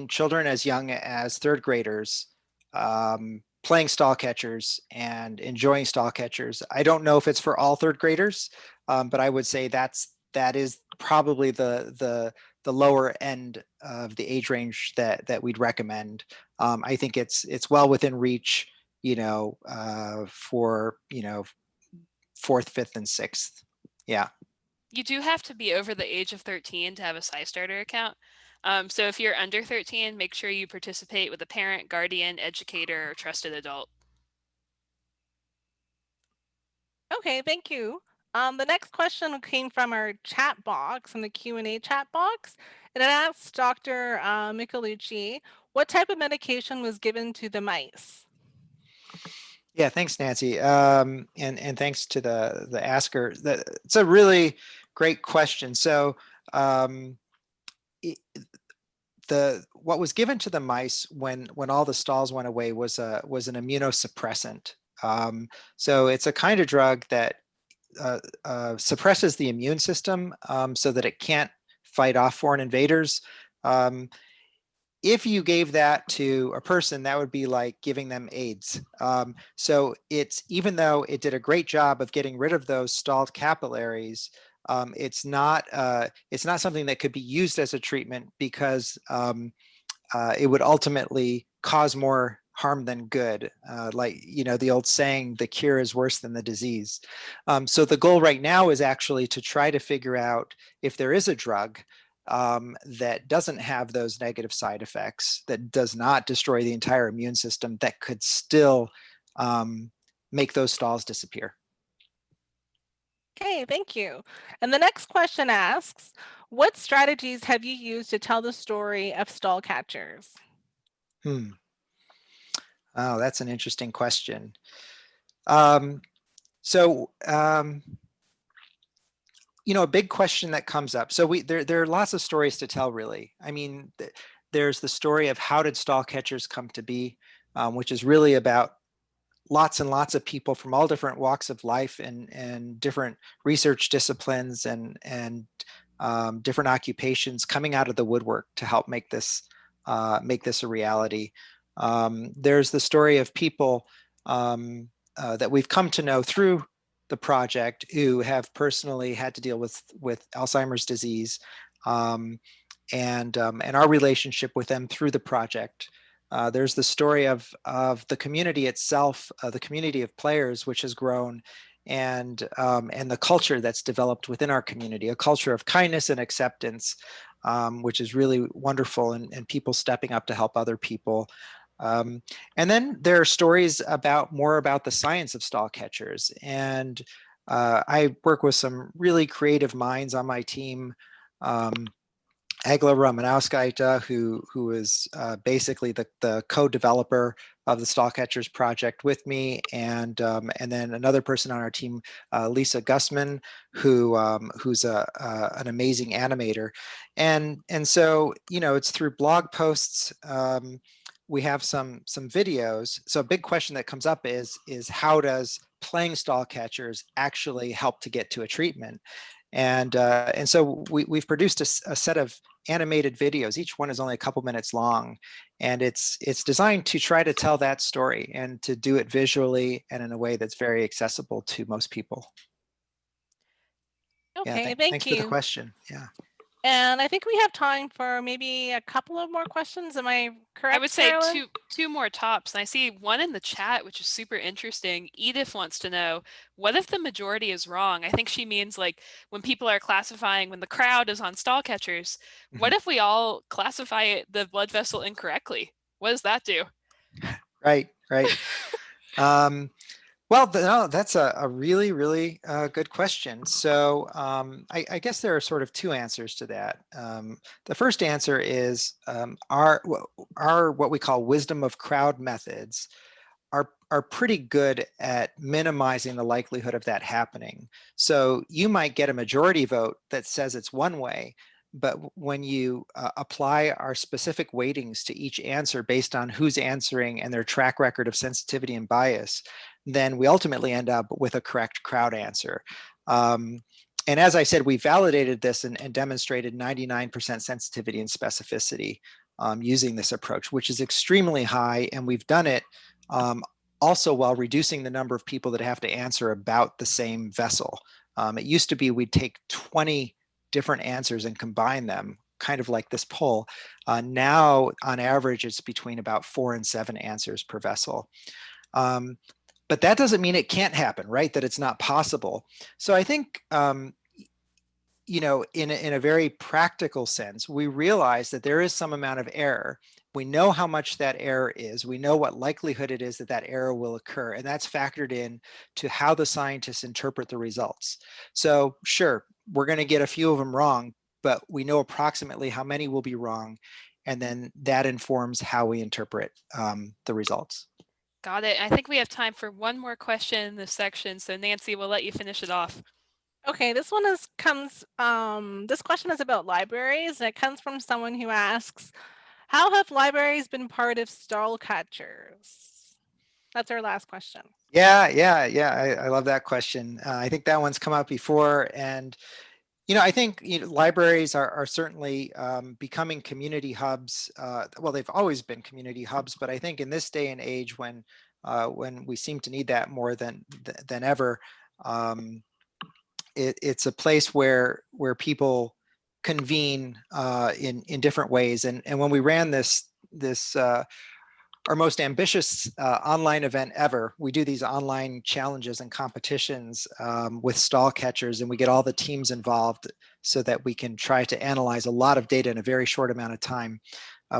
children as young as third graders playing stall catchers and enjoying stall catchers. I don't know if it's for all third graders, but I would say that is probably the lower end of the age range that we'd recommend. I think it's well within reach, for 4th, 5th, and 6th. Yeah. You do have to be over the age of 13 to have a SciStarter account. So if you're under 13, make sure you participate with a parent, guardian, educator, or trusted adult. Okay, thank you. The next question came from our chat box, from the Q&A chat box, and it asks Dr. Michelucci, what type of medication was given to the mice? Yeah, thanks, Nancy, and thanks to the asker. It's a really great question. So what was given to the mice when all the stalls went away was an immunosuppressant. So it's a kind of drug that suppresses the immune system so that it can't fight off foreign invaders. If you gave that to a person, that would be like giving them AIDS. So even though it did a great job of getting rid of those stalled capillaries, it's not something that could be used as a treatment because it would ultimately cause more harm than good. The old saying, the cure is worse than the disease. So the goal right now is actually to try to figure out if there is a drug that doesn't have those negative side effects, that does not destroy the entire immune system, that could still make those stalls disappear. Okay, thank you. And the next question asks, what strategies have you used to tell the story of stall catchers? Oh, that's an interesting question. A big question that comes up. So there are lots of stories to tell, really. I mean, there's the story of how did stall catchers come to be, which is really about lots and lots of people from all different walks of life and different research disciplines and different occupations coming out of the woodwork to help make this a reality. There's the story of people that we've come to know through the project who have personally had to deal with Alzheimer's disease, and our relationship with them through the project. There's the story of the community itself, the community of players, which has grown, and the culture that's developed within our community, a culture of kindness and acceptance, which is really wonderful, and people stepping up to help other people. And then there are stories more about the science of stall catchers. And I work with some really creative minds on my team. Agla Romanowskaita, who is basically the co-developer of the Stall Catchers project with me, and then another person on our team, Lisa Gussman, who's an amazing animator, and so it's through blog posts. We have some videos. So a big question that comes up is how does playing stall catchers actually help to get to a treatment? And so we've produced a set of animated videos. Each one is only a couple minutes long, and it's designed to try to tell that story and to do it visually and in a way that's very accessible to most people. Okay, Yeah, thank thanks for the you. question. Yeah. And I think we have time for maybe a couple of more questions. Am I correct, I would say Carolyn? two more tops. And I see one in the chat, which is super interesting. Edith wants to know, what if the majority is wrong? I think she means like when people are classifying, when the crowd is on stall catchers, what if we all classify the blood vessel incorrectly? What does that do? Right, right. Well, no, that's a really, really good question. So I guess there are sort of two answers to that. The first answer is our what we call wisdom of crowd methods are pretty good at minimizing the likelihood of that happening. So you might get a majority vote that says it's one way, but when you apply our specific weightings to each answer based on who's answering and their track record of sensitivity and bias, then we ultimately end up with a correct crowd answer. And as I said, we validated this and demonstrated 99% sensitivity and specificity using this approach, which is extremely high. And we've done it also while reducing the number of people that have to answer about the same vessel. It used to be we'd take 20 different answers and combine them, kind of like this poll. Now, on average, it's between about 4 and 7 answers per vessel. But that doesn't mean it can't happen, right? That it's not possible. So I think, you know, in a very practical sense, we realize that there is some amount of error. We know how much that error is. We know what likelihood it is that that error will occur, and that's factored in to how the scientists interpret the results. So sure, we're going to get a few of them wrong, but we know approximately how many will be wrong, and then that informs how we interpret the results. Got it. I think we have time for one more question in this section. So Nancy, we'll let you finish it off. Okay, this one this question is about libraries, and it comes from someone who asks, how have libraries been part of stall catchers? That's our last question. Yeah. I love that question. I think that one's come up before, and you know, I think libraries are certainly becoming community hubs. Well, they've always been community hubs, but I think in this day and age, when we seem to need that more than ever, it's a place where people convene in different ways. And when we ran this our most ambitious online event ever, we do these online challenges and competitions with stall catchers, and we get all the teams involved so that we can try to analyze a lot of data in a very short amount of time.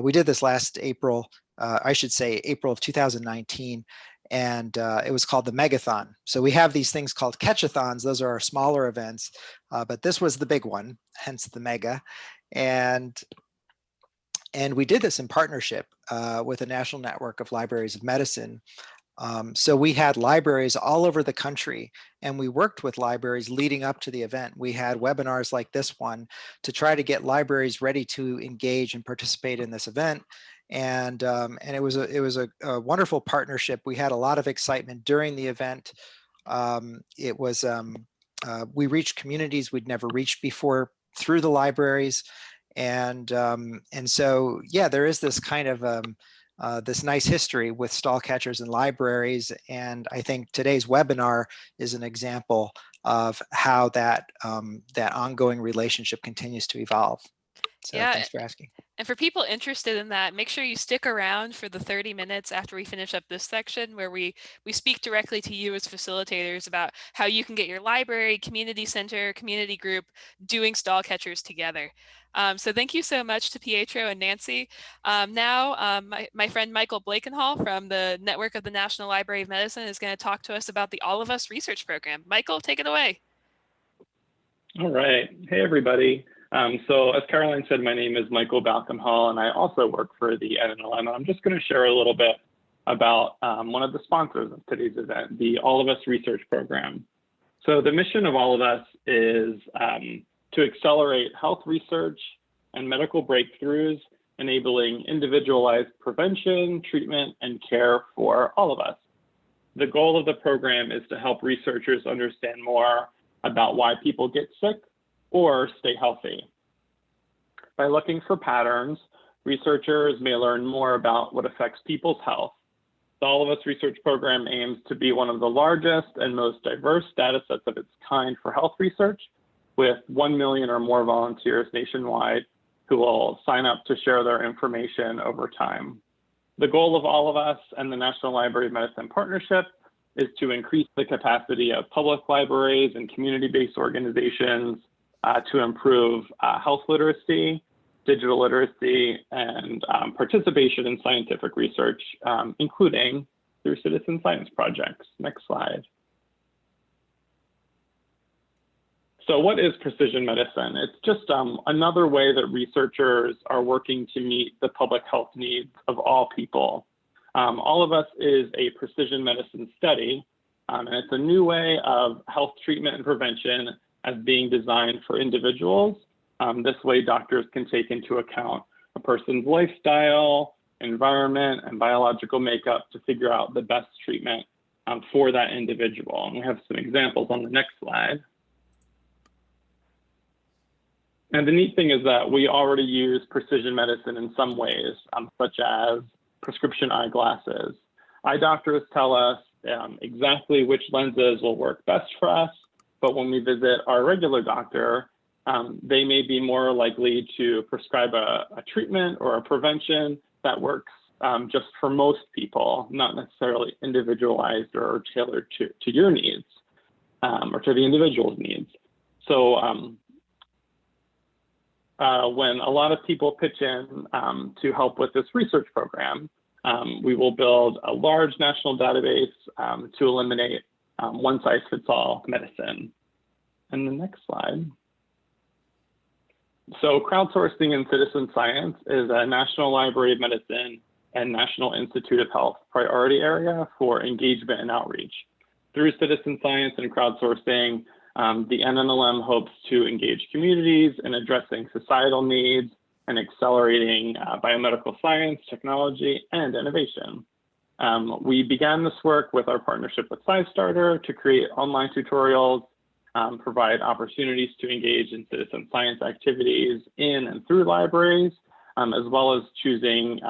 We did this last April, I should say April of 2019, and it was called the Megathon. So we have these things called catchathons. Those are our smaller events, but this was the big one, hence the mega. And we did this in partnership with a national network of libraries of medicine. So we had libraries all over the country, and we worked with libraries leading up to the event. We had webinars like this one to try to get libraries ready to engage and participate in this event. And it was a wonderful partnership. We had a lot of excitement during the event. We reached communities we'd never reached before through the libraries. And so, yeah, there is this kind of this nice history with stall catchers and libraries. And I think today's webinar is an example of how that ongoing relationship continues to evolve. So yeah, thanks for asking. And for people interested in that, make sure you stick around for the 30 minutes after we finish up this section where we speak directly to you as facilitators about how you can get your library, community center, community group doing stall catchers together. So thank you so much to Pietro and Nancy. Now, my friend Michael Blakenhall from the Network of the National Library of Medicine is going to talk to us about the All of Us research program. Michael, take it away. All right. Hey, everybody. So as Caroline said, my name is Michael Balcom Hall, and I also work for the NNLM. And I'm just going to share a little bit about one of the sponsors of today's event, the All of Us Research Program. So the mission of All of Us is to accelerate health research and medical breakthroughs, enabling individualized prevention, treatment, and care for all of us. The goal of the program is to help researchers understand more about why people get sick or stay healthy. By looking for patterns, researchers may learn more about what affects people's health. The All of Us research program aims to be one of the largest and most diverse data sets of its kind for health research, with 1 million or more volunteers nationwide who will sign up to share their information over time. The goal of All of Us and the National Library of Medicine partnership is to increase the capacity of public libraries and community-based organizations to improve health literacy, digital literacy, and participation in scientific research, including through citizen science projects. Next slide. So what is precision medicine? It's just another way that researchers are working to meet the public health needs of all people. All of Us is a precision medicine study, and it's a new way of health treatment and prevention as being designed for individuals. This way, doctors can take into account a person's lifestyle, environment, and biological makeup to figure out the best treatment for that individual. And we have some examples on the next slide. And the neat thing is that we already use precision medicine in some ways, such as prescription eyeglasses. Eye doctors tell us exactly which lenses will work best for us, but when we visit our regular doctor, they may be more likely to prescribe a treatment or a prevention that works just for most people, not necessarily individualized or tailored to your needs or to the individual's needs. So when a lot of people pitch in to help with this research program, we will build a large national database to eliminate one-size-fits-all medicine. And the next slide. So crowdsourcing in citizen science is a National Library of Medicine and National Institute of Health priority area for engagement and outreach. Through citizen science and crowdsourcing, the NNLM hopes to engage communities in addressing societal needs and accelerating biomedical science, technology, and innovation. We began this work with our partnership with SciStarter to create online tutorials, provide opportunities to engage in citizen science activities in and through libraries, as well as choosing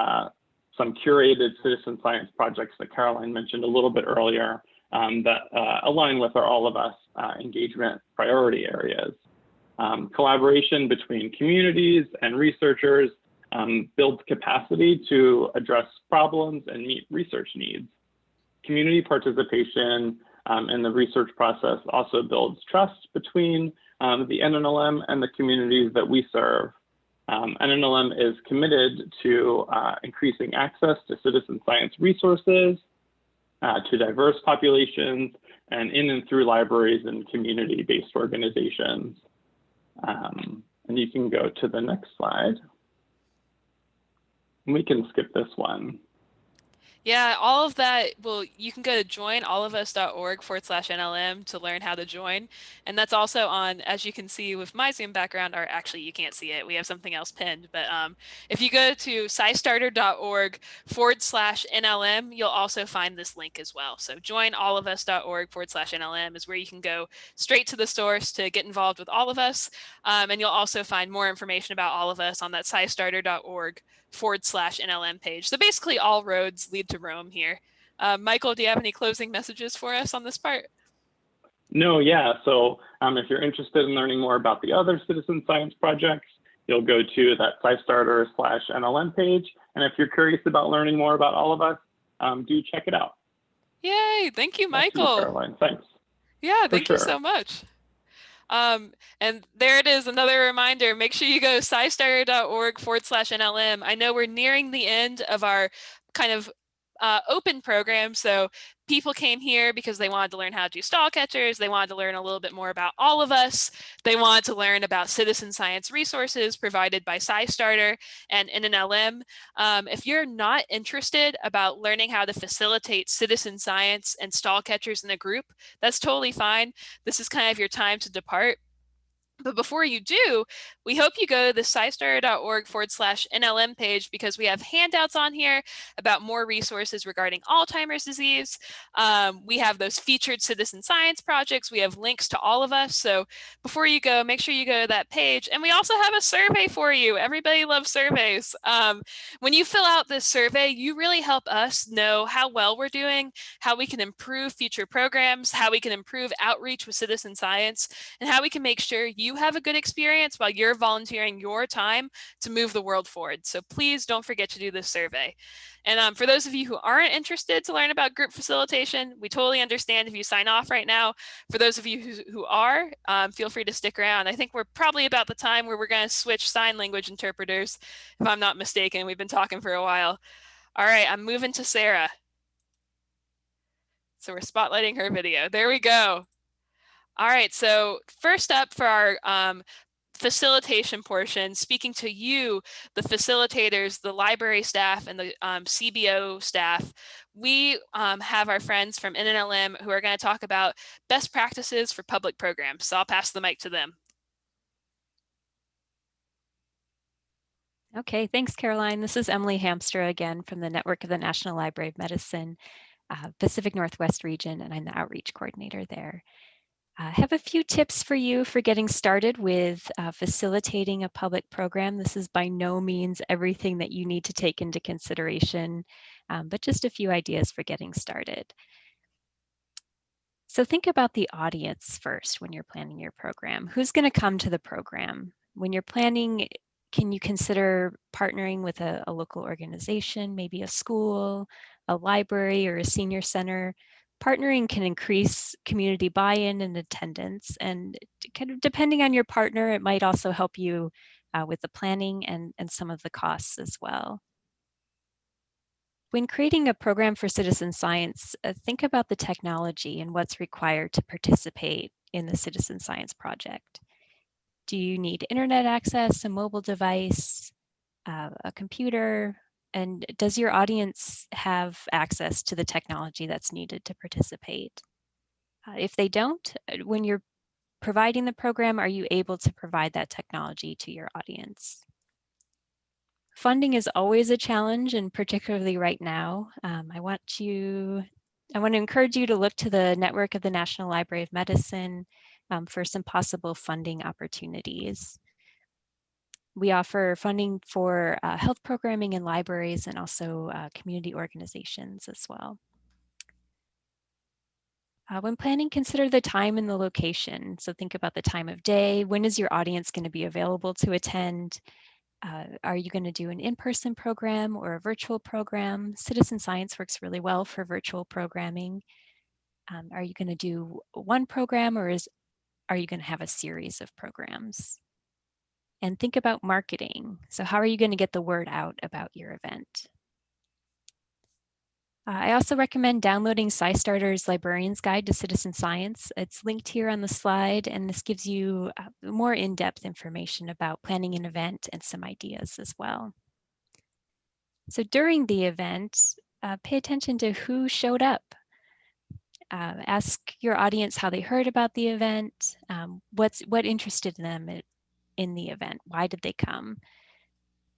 some curated citizen science projects that Caroline mentioned a little bit earlier that align with our All of Us engagement priority areas. Collaboration between communities and researchers builds capacity to address problems and meet research needs. Community participation in the research process also builds trust between the NNLM and the communities that we serve. NNLM is committed to increasing access to citizen science resources, to diverse populations, and in and through libraries and community-based organizations. And you can go to the next slide. We can skip this one. Yeah, all of that, well, you can go to joinallofus.org/NLM to learn how to join. And that's also on, as you can see with my Zoom background, or actually you can't see it, we have something else pinned. But if you go to scistarter.org/NLM, you'll also find this link as well. So joinallofus.org/NLM is where you can go straight to the source to get involved with All of Us. And you'll also find more information about All of Us on that scistarter.org/NLM page. So basically all roads lead to Rome here. Michael, do you have any closing messages for us on this part? No, yeah. So if you're interested in learning more about the other citizen science projects, you'll go to that SciStarter/NLM page. And if you're curious about learning more about All of Us, do check it out. Yay, thank you, Michael. Back to you, Caroline. Thanks. Yeah, thank you so much. And there it is, another reminder, make sure you go to scistarter.org/NLM. I know we're nearing the end of our kind of open program, so people came here because they wanted to learn how to do stall catchers, they wanted to learn a little bit more about All of Us, they wanted to learn about citizen science resources provided by SciStarter and NNLM. If you're not interested about learning how to facilitate citizen science and stall catchers in a group, that's totally fine. This is kind of your time to depart. But before you do, we hope you go to the scistarter.org/NLM page, because we have handouts on here about more resources regarding Alzheimer's disease. We have those featured citizen science projects. We have links to all of us. So before you go, make sure you go to that page. And we also have a survey for you. Everybody loves surveys. When you fill out this survey, you really help us know how well we're doing, how we can improve future programs, how we can improve outreach with citizen science, and how we can make sure you have a good experience while you're volunteering your time to move the world forward. So please don't forget to do this survey. And for those of you who aren't interested to learn about group facilitation, we totally understand if you sign off right now. For those of you who are, feel free to stick around. I think we're probably about the time where we're going to switch sign language interpreters, if I'm not mistaken. We've been talking for a while. All right, I'm moving to Sarah. So we're spotlighting her video. There we go. All right, so first up for our facilitation portion, speaking to you, the facilitators, the library staff, and the CBO staff, we have our friends from NNLM who are going to talk about best practices for public programs. So I'll pass the mic to them. Okay, thanks, Caroline. This is Emily Hamstra again from the Network of the National Library of Medicine, Pacific Northwest region, and I'm the outreach coordinator there. I have a few tips for you for getting started with facilitating a public program. This is by no means everything that you need to take into consideration, but just a few ideas for getting started. So think about the audience first when you're planning your program. Who's going to come to the program? When you're planning, can you consider partnering with a local organization, maybe a school, a library, or a senior center? Partnering can increase community buy-in and attendance, and kind of depending on your partner, it might also help you with the planning and some of the costs as well. When creating a program for citizen science, think about the technology and what's required to participate in the citizen science project. Do you need internet access, a mobile device, a computer? And does your audience have access to the technology that's needed to participate? If they don't, when you're providing the program, are you able to provide that technology to your audience? Funding is always a challenge, and particularly right now. I want to encourage you to look to the network of the National Library of Medicine for some possible funding opportunities. We offer funding for health programming in libraries and also community organizations as well. When planning, consider the time and the location. So think about the time of day. When is your audience going to be available to attend? Are you going to do an in-person program or a virtual program? Citizen science works really well for virtual programming. Are you going to do one program, or are you going to have a series of programs? And think about marketing. So how are you going to get the word out about your event? I also recommend downloading SciStarter's Librarian's Guide to Citizen Science. It's linked here on the slide, and this gives you more in-depth information about planning an event and some ideas as well. So during the event, pay attention to who showed up. Ask your audience how they heard about the event, what interested them in the event, why did they come?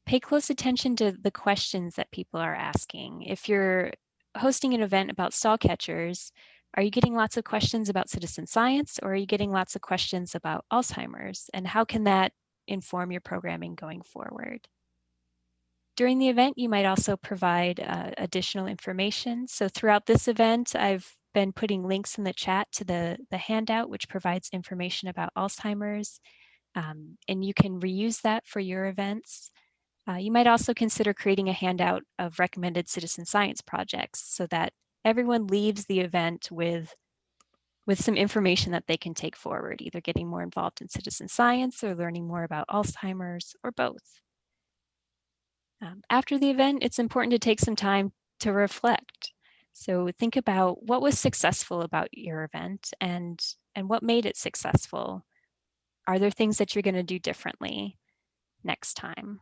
Pay close attention to the questions that people are asking. If you're hosting an event about stall catchers, are you getting lots of questions about citizen science, or are you getting lots of questions about Alzheimer's? And how can that inform your programming going forward? During the event, you might also provide additional information. So throughout this event, I've been putting links in the chat to the handout, which provides information about Alzheimer's, and you can reuse that for your events. You might also consider creating a handout of recommended citizen science projects so that everyone leaves the event with some information that they can take forward, either getting more involved in citizen science or learning more about Alzheimer's, or both. After the event, it's important to take some time to reflect. So think about what was successful about your event and what made it successful. Are there things that you're going to do differently next time?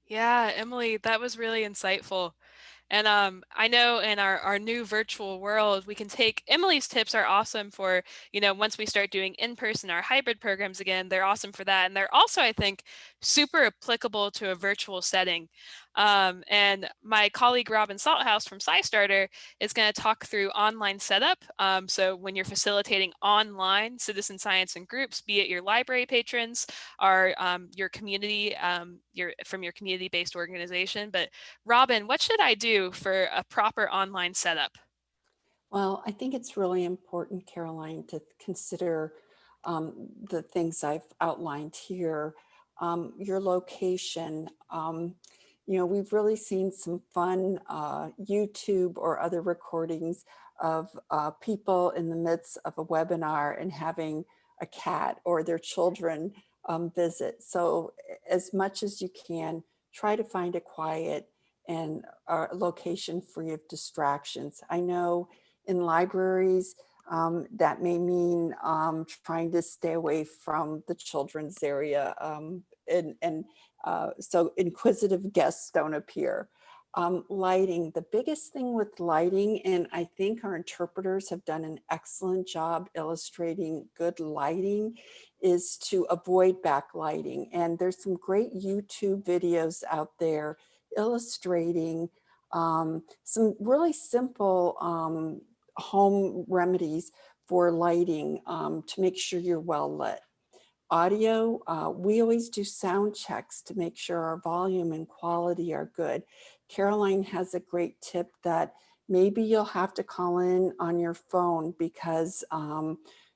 Yeah, Emily, that was really insightful. And I know in our new virtual world, we can take Emily's tips are awesome for, once we start doing in-person or hybrid programs again, they're awesome for that. And they're also, I think, super applicable to a virtual setting. And my colleague Robin Salthouse from SciStarter is going to talk through online setup. So when you're facilitating online citizen science in groups, be it your library patrons or your community, from your community-based organization. But Robin, what should I do for a proper online setup? Well, I think it's really important, Caroline, to consider the things I've outlined here. Your location. We've really seen some fun YouTube or other recordings of people in the midst of a webinar and having a cat or their children visit. So as much as you can, try to find a quiet and a location free of distractions. I know in libraries, that may mean trying to stay away from the children's area, so inquisitive guests don't appear. Lighting, the biggest thing with lighting, and I think our interpreters have done an excellent job illustrating good lighting, is to avoid backlighting. And there's some great YouTube videos out there illustrating some really simple home remedies for lighting to make sure you're well lit. Audio, we always do sound checks to make sure our volume and quality are good. Caroline has a great tip that maybe you'll have to call in on your phone because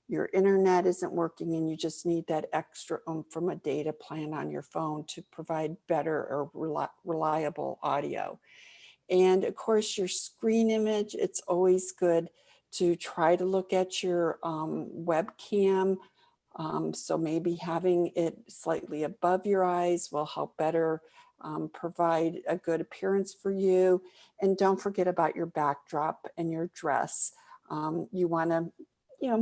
your internet isn't working and you just need that extra from a data plan on your phone to provide better or reliable audio. And of course, your screen image, it's always good to try to look at your webcam. So maybe having it slightly above your eyes will help better provide a good appearance for you. And don't forget about your backdrop and your dress. You want to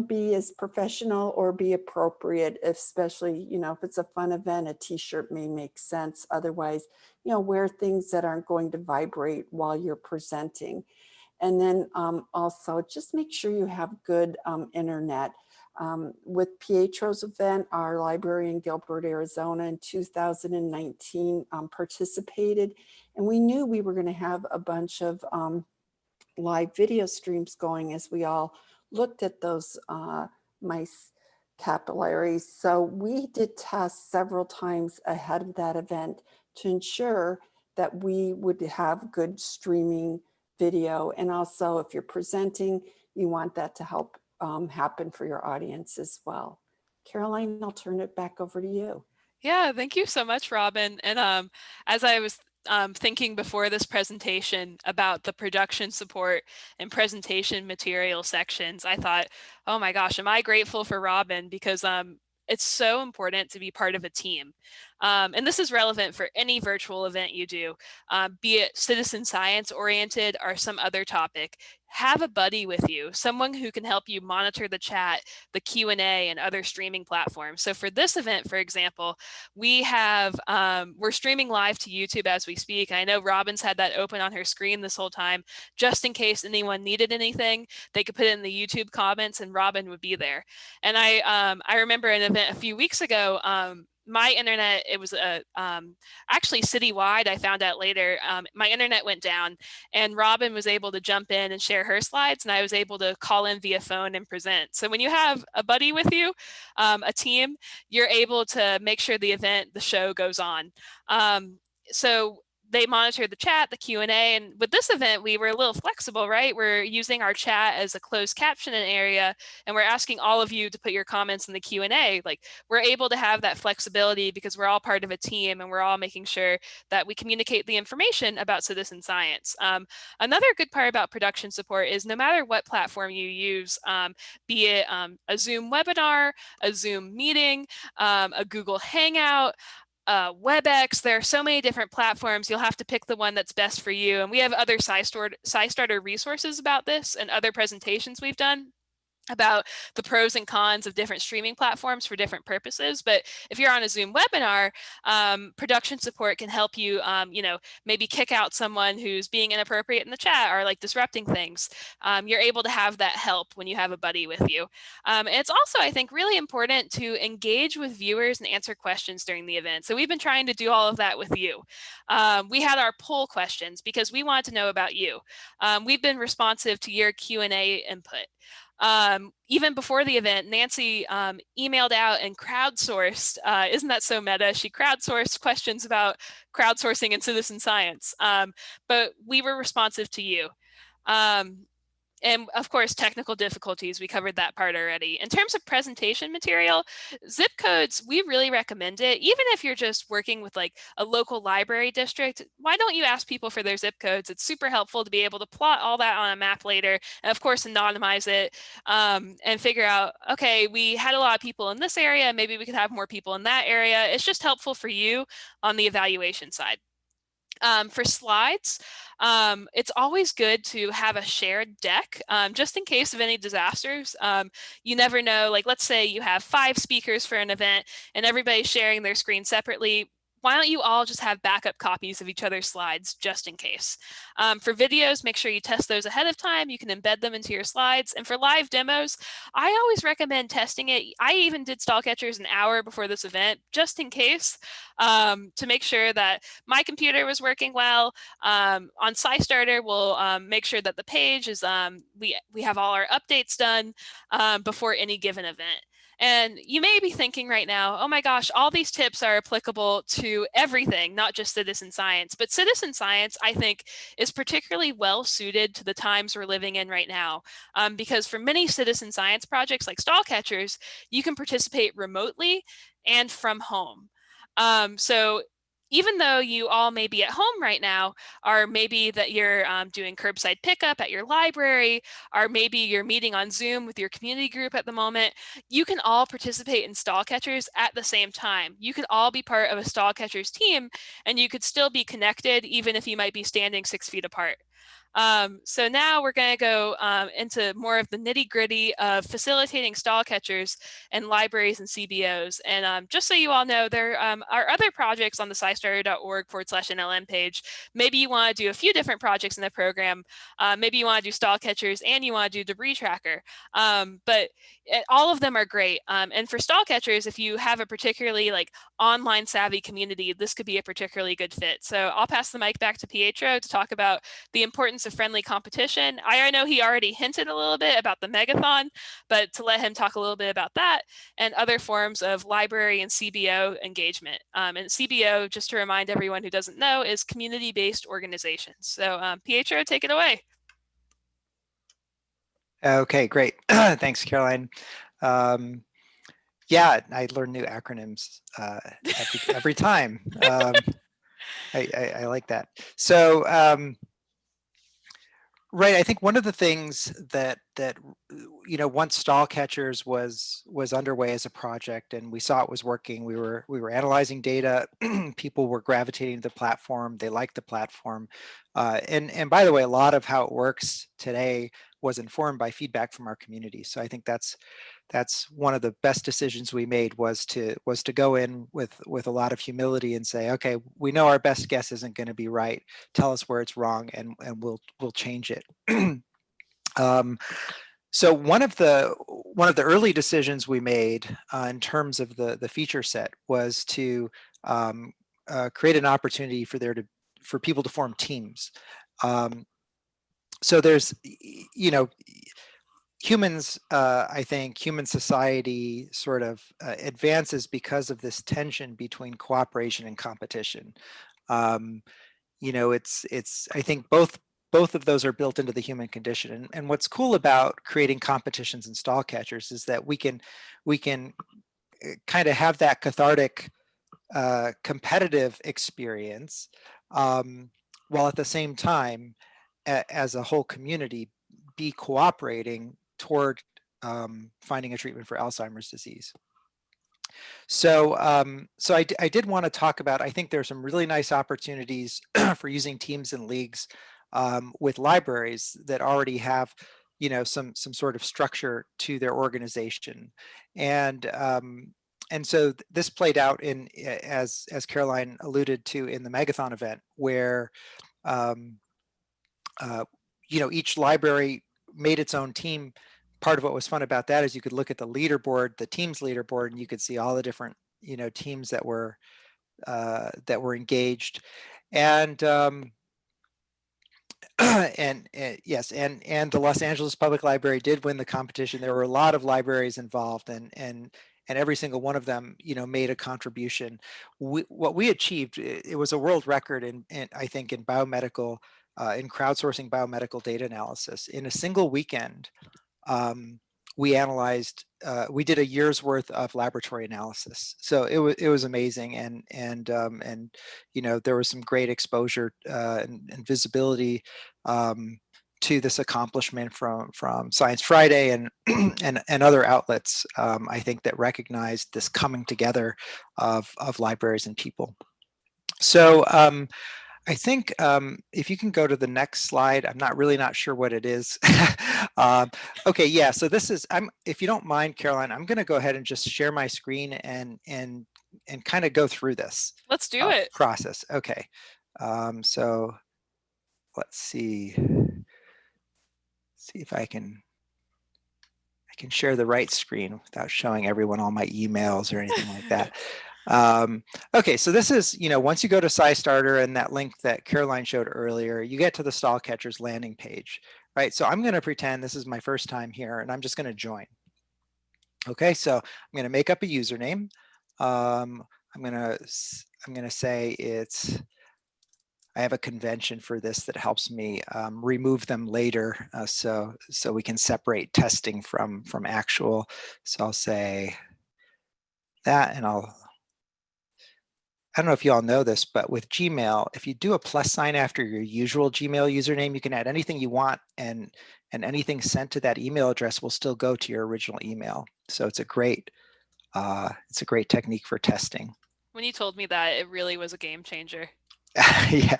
be as professional or be appropriate, especially, if it's a fun event, a t-shirt may make sense. Otherwise, wear things that aren't going to vibrate while you're presenting. And then also just make sure you have good internet. With Pietro's event, our library in Gilbert, Arizona in 2019 participated, and we knew we were going to have a bunch of live video streams going as we all looked at those mice capillaries. So we did tests several times ahead of that event to ensure that we would have good streaming video. And also if you're presenting, you want that to help happen for your audience as well. Caroline, I'll turn it back over to you. Yeah, thank you so much, Robin. And as I was thinking before this presentation about the production support and presentation material sections, I thought, oh my gosh, am I grateful for Robin, because it's so important to be part of a team. And this is relevant for any virtual event you do, be it citizen science oriented or some other topic. Have a buddy with you, someone who can help you monitor the chat, the Q&A, and other streaming platforms. So for this event, for example, we're streaming live to YouTube as we speak. I know Robin's had that open on her screen this whole time, just in case anyone needed anything, they could put it in the YouTube comments and Robin would be there. And I remember an event a few weeks ago, my internet, it was actually citywide, I found out later, my internet went down and Robin was able to jump in and share her slides, and I was able to call in via phone and present. So when you have a buddy with you, a team, you're able to make sure the show goes on. So they monitor the chat, the Q&A, and with this event, we were a little flexible, right? We're using our chat as a closed captioning area, and we're asking all of you to put your comments in the Q&A. Like, we're able to have that flexibility because we're all part of a team, and we're all making sure that we communicate the information about citizen science. Another good part about production support is no matter what platform you use, be it a Zoom webinar, a Zoom meeting, a Google Hangout, WebEx, there are so many different platforms. You'll have to pick the one that's best for you. And we have other SciStarter resources about this and other presentations we've done. about the pros and cons of different streaming platforms for different purposes. But if you're on a Zoom webinar, production support can help you, maybe kick out someone who's being inappropriate in the chat or like disrupting things. You're able to have that help when you have a buddy with you. And it's also, I think, really important to engage with viewers and answer questions during the event. So we've been trying to do all of that with you. We had our poll questions because we wanted to know about you. We've been responsive to your Q&A input. Even before the event, Nancy emailed out and crowdsourced, isn't that so meta? She crowdsourced questions about crowdsourcing and citizen science, but we were responsive to you. And of course, technical difficulties, we covered that part already. In terms of presentation material, zip codes, we really recommend it. Even if you're just working with like a local library district, why don't you ask people for their zip codes? It's super helpful to be able to plot all that on a map later, and of course, anonymize it and figure out, okay, we had a lot of people in this area, maybe we could have more people in that area. It's just helpful for you on the evaluation side. For slides, it's always good to have a shared deck just in case of any disasters. You never know, like let's say you have 5 speakers for an event and everybody's sharing their screen separately. Why don't you all just have backup copies of each other's slides just in case? For videos, make sure you test those ahead of time. You can embed them into your slides. And for live demos, I always recommend testing it. I even did stall catchers an hour before this event, just in case, to make sure that my computer was working well. On SciStarter, we'll make sure that the page is, we have all our updates done before any given event. And you may be thinking right now, oh my gosh, all these tips are applicable to everything, not just citizen science. But citizen science, I think, is particularly well suited to the times we're living in right now. Because for many citizen science projects like stall catchers, you can participate remotely and from home. So even though you all may be at home right now, or maybe that you're doing curbside pickup at your library, or maybe you're meeting on Zoom with your community group at the moment, you can all participate in stall catchers at the same time. You could all be part of a stall catchers team, and you could still be connected even if you might be standing 6 feet apart. So now we're going to go into more of the nitty gritty of facilitating stall catchers and libraries and CBOs. And just so you all know, there are other projects on the scistarter.org/NLM page. Maybe you want to do a few different projects in the program. Maybe you want to do stall catchers and you want to do debris tracker. But all of them are great. And for stall catchers, if you have a particularly like online savvy community, this could be a particularly good fit. So I'll pass the mic back to Pietro to talk about the importance of friendly competition. I know he already hinted a little bit about the megathon, but to let him talk a little bit about that and other forms of library and CBO engagement. And CBO, just to remind everyone who doesn't know, is community-based organizations. So Pietro, take it away. Okay, great. Thanks, Caroline. Yeah, I learn new acronyms every time. I like that. So, right, I think one of the things that once stall catchers was underway as a project and we saw it was working, we were analyzing data, people were gravitating to the platform, they liked the platform, and by the way, a lot of how it works today was informed by feedback from our community. So I think that's one of the best decisions we made was to go in with a lot of humility and say, okay, we know our best guess isn't going to be right. Tell us where it's wrong, and we'll change it. So one of the early decisions we made in terms of the feature set was to create an opportunity for people to form teams. So there's, humans, I think human society sort of advances because of this tension between cooperation and competition. It's I think both of those are built into the human condition. And what's cool about creating competitions and stall catchers is that we can kind of have that cathartic competitive experience while at the same time as a whole community be cooperating toward finding a treatment for Alzheimer's disease. So, I did want to talk about, I think there's some really nice opportunities for using teams and leagues with libraries that already have some sort of structure to their organization. And so this played out in, as Caroline alluded to, in the Megathon event, where each library made its own team. Part of what was fun about that is you could look at the leaderboard, the team's leaderboard, and you could see all the different teams that were engaged. And yes, and the Los Angeles Public Library did win the competition. There were a lot of libraries involved, and every single one of them, made a contribution. What we achieved, it was a world record in I think in biomedical, in crowdsourcing biomedical data analysis. In a single weekend, we analyzed, we did a year's worth of laboratory analysis. So it was amazing, and there was some great exposure and visibility to this accomplishment from Science Friday and and other outlets, I think, that recognized this coming together of libraries and people. So I think if you can go to the next slide, I'm not sure what it is. Okay, yeah. So this is, if you don't mind, Caroline, I'm going to go ahead and just share my screen and kind of go through this. Let's do it. Process. Okay. So let's see if I can share the right screen without showing everyone all my emails or anything like that. Okay, so this is, once you go to SciStarter and that link that Caroline showed earlier, you get to the stall catchers landing page, right? So I'm going to pretend this is my first time here, and I'm just going to join. Okay, so I'm going to make up a username. I'm going to say I have a convention for this that helps me remove them later, so we can separate testing from actual. So I'll say that, and I don't know if you all know this, but with Gmail, if you do a plus sign after your usual Gmail username, you can add anything you want, and anything sent to that email address will still go to your original email. So it's a great technique for testing. When you told me that, it really was a game changer. Yeah.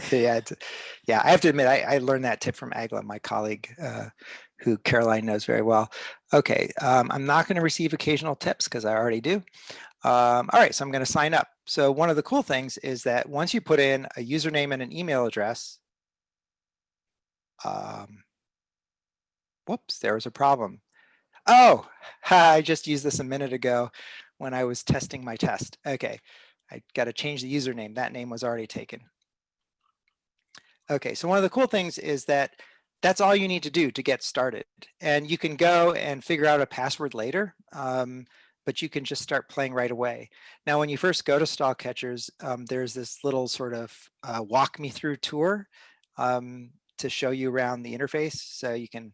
I have to admit, I learned that tip from Agla, my colleague, who Caroline knows very well. Okay, I'm not going to receive occasional tips because I already do. All right, so I'm going to sign up. So one of the cool things is that once you put in a username and an email address, whoops, there was a problem. Oh, I just used this a minute ago when I was testing my test. Okay, I got to change the username. That name was already taken. Okay, so one of the cool things is that that's all you need to do to get started. And you can go and figure out a password later, but you can just start playing right away. Now, when you first go to stall catchers, there's this little sort of walk me through tour to show you around the interface. So you can,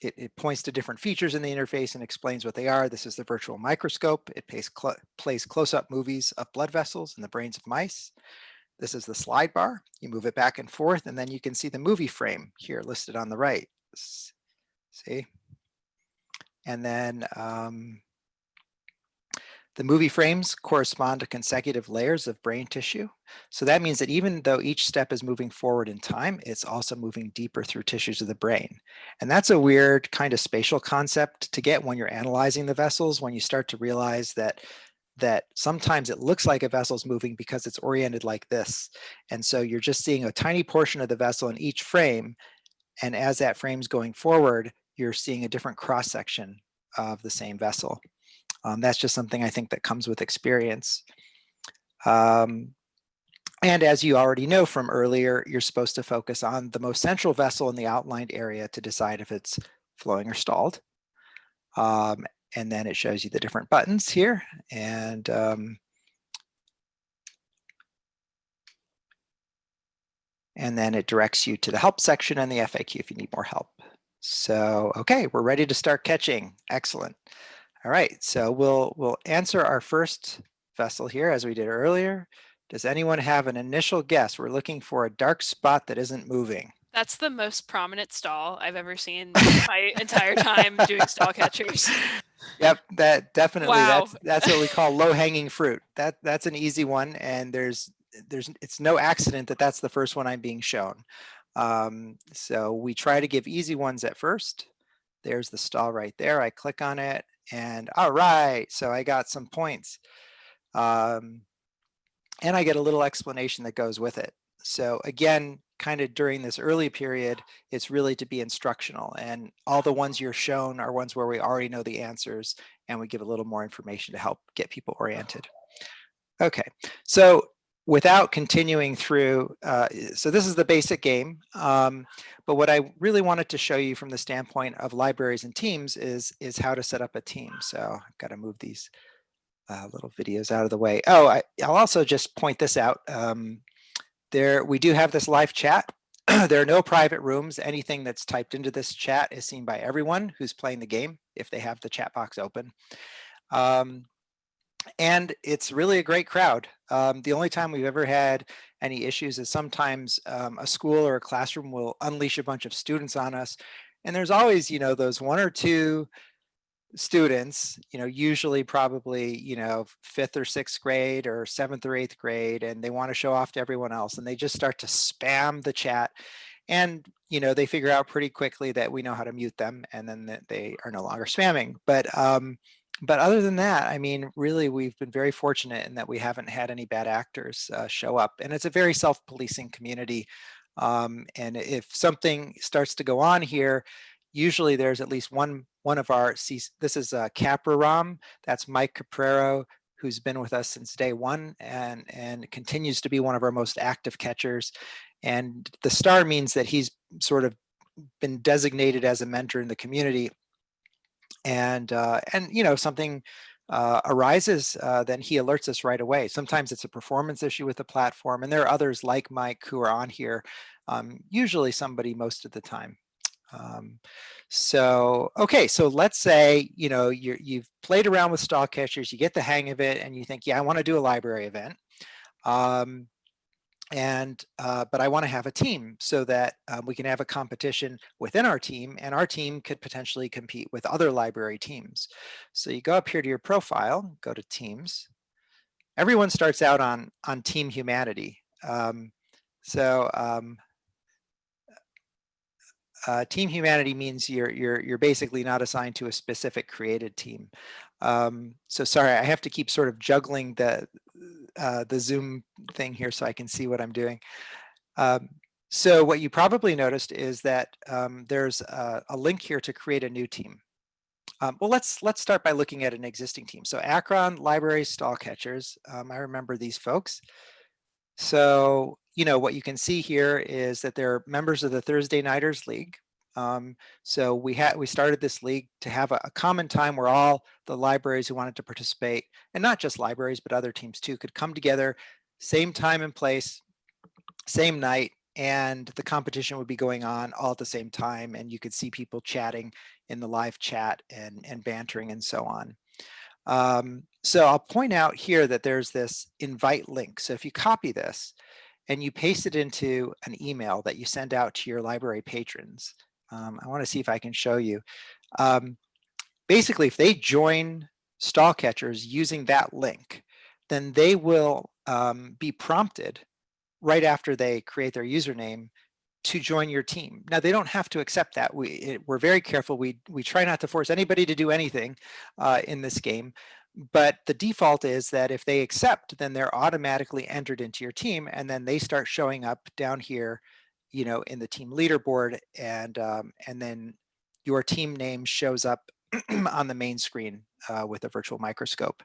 it points to different features in the interface and explains what they are. This is the virtual microscope. It plays close-up movies of blood vessels in the brains of mice. This is the slide bar. You move it back and forth, and then you can see the movie frame here listed on the right. See? And then the movie frames correspond to consecutive layers of brain tissue. So that means that even though each step is moving forward in time, it's also moving deeper through tissues of the brain. And that's a weird kind of spatial concept to get when you're analyzing the vessels, when you start to realize that sometimes it looks like a vessel's moving because it's oriented like this. And so you're just seeing a tiny portion of the vessel in each frame. And as that frame's going forward, you're seeing a different cross-section of the same vessel. That's just something I think that comes with experience. And as you already know from earlier, you're supposed to focus on the most central vessel in the outlined area to decide if it's flowing or stalled. And then it shows you the different buttons here. And then it directs you to the help section and the FAQ if you need more help. So, okay, we're ready to start catching. Excellent. All right, so we'll answer our first vessel here as we did earlier. Does anyone have an initial guess? We're looking for a dark spot that isn't moving. That's the most prominent stall I've ever seen my entire time doing stall catchers. Yep, that definitely. Wow. That's what we call low-hanging fruit. That's an easy one, and it's no accident that that's the first one I'm being shown. So we try to give easy ones at first. There's the stall right there. I click on it and all right, so I got some points. And I get a little explanation that goes with it. So again, kind of during this early period, it's really to be instructional, and all the ones you're shown are ones where we already know the answers and we give a little more information to help get people oriented. Okay, so without continuing through, so this is the basic game, but what I really wanted to show you from the standpoint of libraries and teams is how to set up a team. So I've got to move these little videos out of the way. Oh, I'll also just point this out. We do have this live chat. There are no private rooms. Anything that's typed into this chat is seen by everyone who's playing the game if they have the chat box open. And it's really a great crowd. The only time we've ever had any issues is sometimes a school or a classroom will unleash a bunch of students on us. And there's always, those one or two students, usually probably, 5th or 6th grade or 7th or 8th grade, and they want to show off to everyone else. And they just start to spam the chat. And, they figure out pretty quickly that we know how to mute them, and then that they are no longer spamming. But other than that, I mean, really, we've been very fortunate in that we haven't had any bad actors show up. And it's a very self-policing community. And if something starts to go on here, usually there's at least one of our, this is Capraram, that's Mike Caprero, who's been with us since day one and continues to be one of our most active catchers. And the star means that he's sort of been designated as a mentor in the community. And something arises, then he alerts us right away. Sometimes it's a performance issue with the platform, and there are others like Mike who are on here, usually somebody most of the time. Okay, so let's say, you've played around with stall catchers, you get the hang of it, and you think, yeah, I want to do a library event. But I want to have a team so that we can have a competition within our team, and our team could potentially compete with other library teams. So you go up here to your profile, go to teams. Everyone starts out on Team Humanity. Team Humanity means you're basically not assigned to a specific created team. So sorry, I have to keep sort of juggling the Zoom thing here so I can see what I'm doing. So what you probably noticed is that there's a link here to create a new team. Well, let's start by looking at an existing team. So Akron Library Stall Catchers. I remember these folks. So what you can see here is that they're members of the Thursday Nighters League. So we started this league to have a common time where all the libraries who wanted to participate, and not just libraries, but other teams too, could come together, same time and place, same night, and the competition would be going on all at the same time, and you could see people chatting in the live chat and bantering and so on. So I'll point out here that there's this invite link. So if you copy this and you paste it into an email that you send out to your library patrons, I want to see if I can show you. Basically, if they join stall catchers using that link, then they will be prompted right after they create their username to join your team. Now, they don't have to accept that. We're very careful. We try not to force anybody to do anything in this game. But the default is that if they accept, then they're automatically entered into your team, and then they start showing up down here, in the team leaderboard, and then your team name shows up on the main screen with a virtual microscope.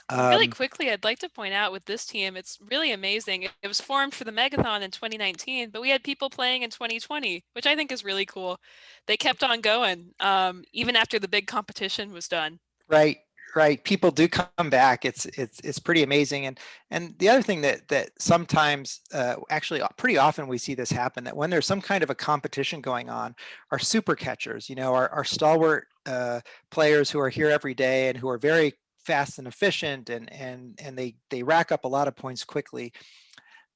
Really quickly, I'd like to point out with this team, it's really amazing. It was formed for the Megathon in 2019, but we had people playing in 2020, which I think is really cool. They kept on going, even after the big competition was done. Right. People do come back. It's pretty amazing. And the other thing that sometimes, actually pretty often we see this happen, that when there's some kind of a competition going on, our super catchers, our stalwart players who are here every day and who are very fast and efficient, and they rack up a lot of points quickly,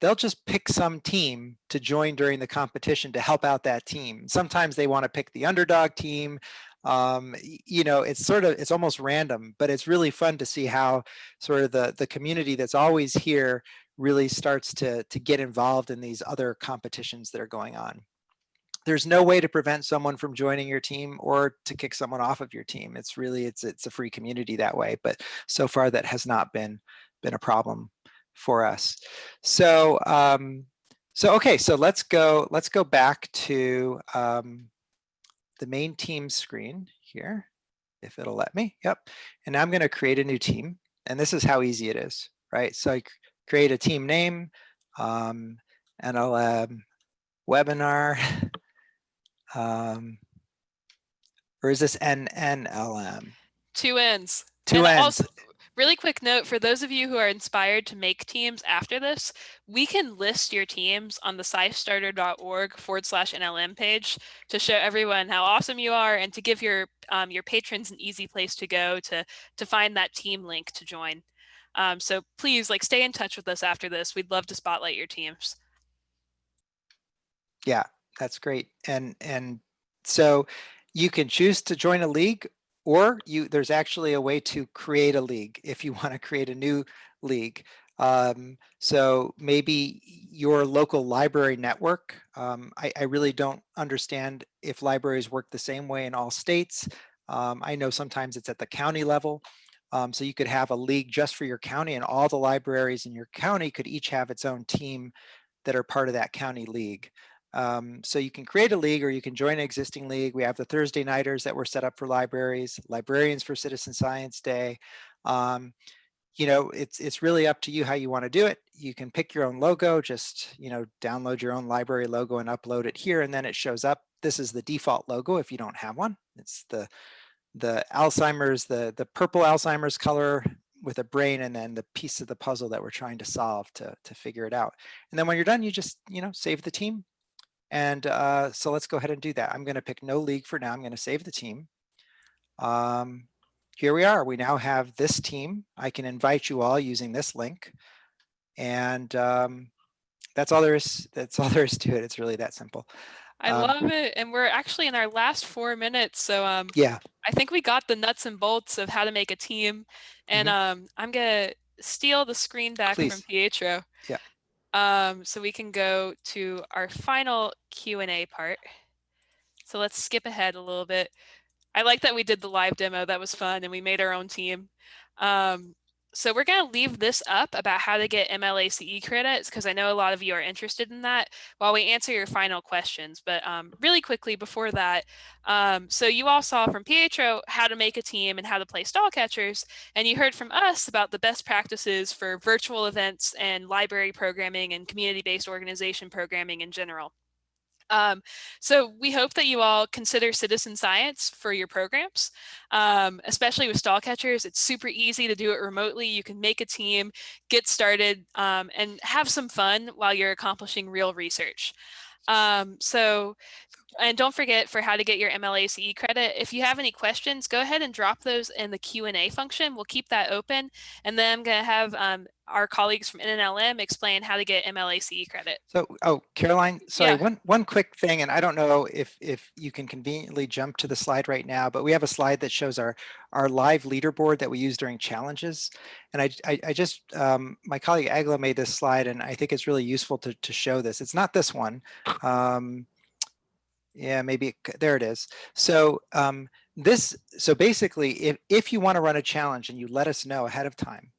they'll just pick some team to join during the competition to help out that team. Sometimes they want to pick the underdog team. It's almost random, but it's really fun to see how sort of the community that's always here really starts to get involved in these other competitions that are going on. There's no way to prevent someone from joining your team or to kick someone off of your team. It's really, it's a free community that way, but so far that has not been a problem for us. So, okay, so let's go back to the main team screen here, if it'll let me. Yep. And now I'm going to create a new team, and this is how easy it is, right? So I create a team name, NLM webinar, or is this NLM? Two N's. Two N's. Also, really quick note for those of you who are inspired to make teams after this, we can list your teams on the scistarter.org/NLM page to show everyone how awesome you are and to give your patrons an easy place to go to find that team link to join. So please, like, stay in touch with us after this. We'd love to spotlight your teams. Yeah, that's great. And so you can choose to join a league, or there's actually a way to create a league if you want to create a new league. So maybe your local library network. I really don't understand if libraries work the same way in all states. I know sometimes it's at the county level. So you could have a league just for your county, and all the libraries in your county could each have its own team that are part of that county league. So you can create a league, or you can join an existing league. We have the Thursday nighters that were set up for libraries, librarians for Citizen Science Day. You know, it's really up to you how you want to do it. You can pick your own logo, just, you know, download your own library logo and upload it here, and then it shows up. This is the default logo if you don't have one. It's the Alzheimer's, the purple Alzheimer's color with a brain, and then the piece of the puzzle that we're trying to solve to figure it out. And then when you're done, you just, you know, save the team. And so let's go ahead and do that. I'm going to pick no league for now. I'm going to save the team. Here we are. We now have this team. I can invite you all using this link. And that's all there is. That's all there is to it. It's really that simple. I love it. And we're actually in our last 4 minutes. So yeah, I think we got the nuts and bolts of how to make a team. And I'm going to steal the screen back from Pietro. Yeah. So we can go to our final Q&A part. So let's skip ahead a little bit. I like that we did the live demo. That was fun, and we made our own team. So we're going to leave this up about how to get MLACE credits, because I know a lot of you are interested in that, while we answer your final questions. But really quickly before that, so you all saw from Pietro how to make a team and how to play stall catchers, and you heard from us about the best practices for virtual events and library programming and community-based organization programming in general. So we hope that you all consider citizen science for your programs, especially with stall catchers. It's super easy to do it remotely. You can make a team, get started, and have some fun while you're accomplishing real research. And don't forget, for how to get your MLACE credit, if you have any questions, go ahead and drop those in the Q&A function. We'll keep that open. And then I'm going to have our colleagues from NLM explain how to get MLACE credit. So, Caroline, sorry, one quick thing, and I don't know if you can conveniently jump to the slide right now, but we have a slide that shows our live leaderboard that we use during challenges. And I just, my colleague Agla made this slide, and I think it's really useful to show this. It's not this one. Yeah, maybe there it is. So so basically, if you want to run a challenge and you let us know ahead of time,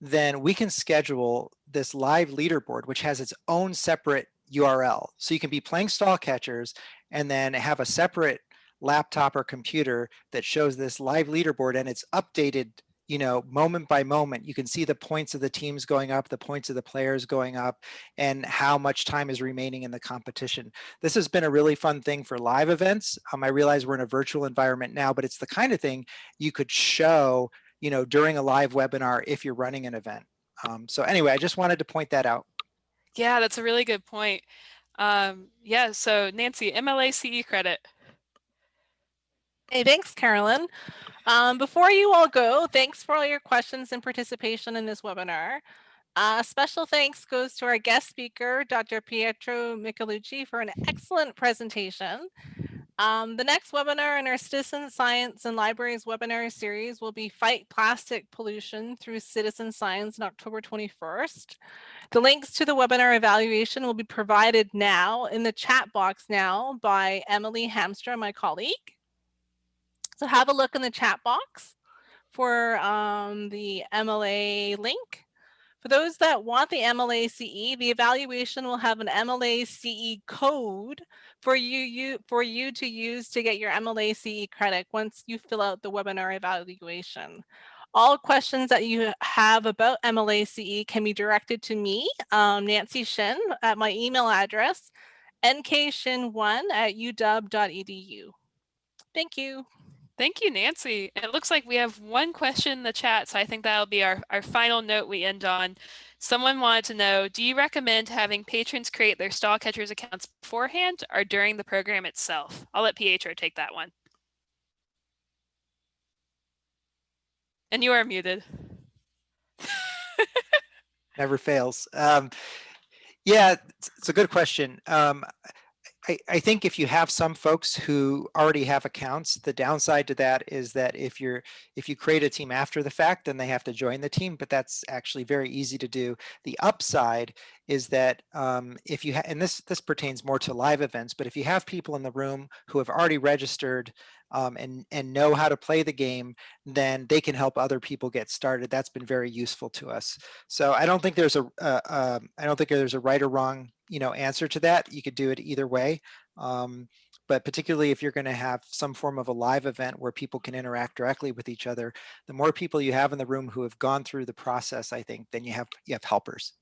then we can schedule this live leaderboard, which has its own separate URL. So you can be playing stall catchers and then have a separate laptop or computer that shows this live leaderboard, and it's updated, you know, moment by moment. You can see the points of the teams going up, the points of the players going up, and how much time is remaining in the competition. This has been a really fun thing for live events. I realize we're in a virtual environment now, but it's the kind of thing you could show, you know, during a live webinar if you're running an event. So anyway, I just wanted to point that out. Yeah, that's a really good point. Yeah, so Nancy, MLACE credit. Hey, thanks, Carolyn. Before you all go, thanks for all your questions and participation in this webinar. Special thanks goes to our guest speaker, Dr. Pietro Michelucci, for an excellent presentation. The next webinar in our Citizen Science and Libraries webinar series will be Fight Plastic Pollution through Citizen Science on October 21st. The links to the webinar evaluation will be provided now in the chat box now by Emily Hamstra, my colleague. So have a look in the chat box for the MLA link. For those that want the MLA CE, the evaluation will have an MLA CE code for you to use to get your MLA CE credit once you fill out the webinar evaluation. All questions that you have about MLA CE can be directed to me, Nancy Shin, at my email address, nkshin1@uw.edu. Thank you. Thank you, Nancy. It looks like we have one question in the chat, so I think that'll be our final note we end on. Someone wanted to know, do you recommend having patrons create their stall catchers accounts beforehand or during the program itself? I'll let Pietro take that one. And you are muted. Never fails. Yeah, it's a good question. I think if you have some folks who already have accounts, the downside to that is that if you create a team after the fact, then they have to join the team, but that's actually very easy to do. The upside is that if you and this pertains more to live events, but if you have people in the room who have already registered and know how to play the game, then they can help other people get started. That's been very useful to us. So I don't think there's a right or wrong answer to that. You could do it either way. But particularly if you're going to have some form of a live event where people can interact directly with each other, the more people you have in the room who have gone through the process, I think, then you have helpers.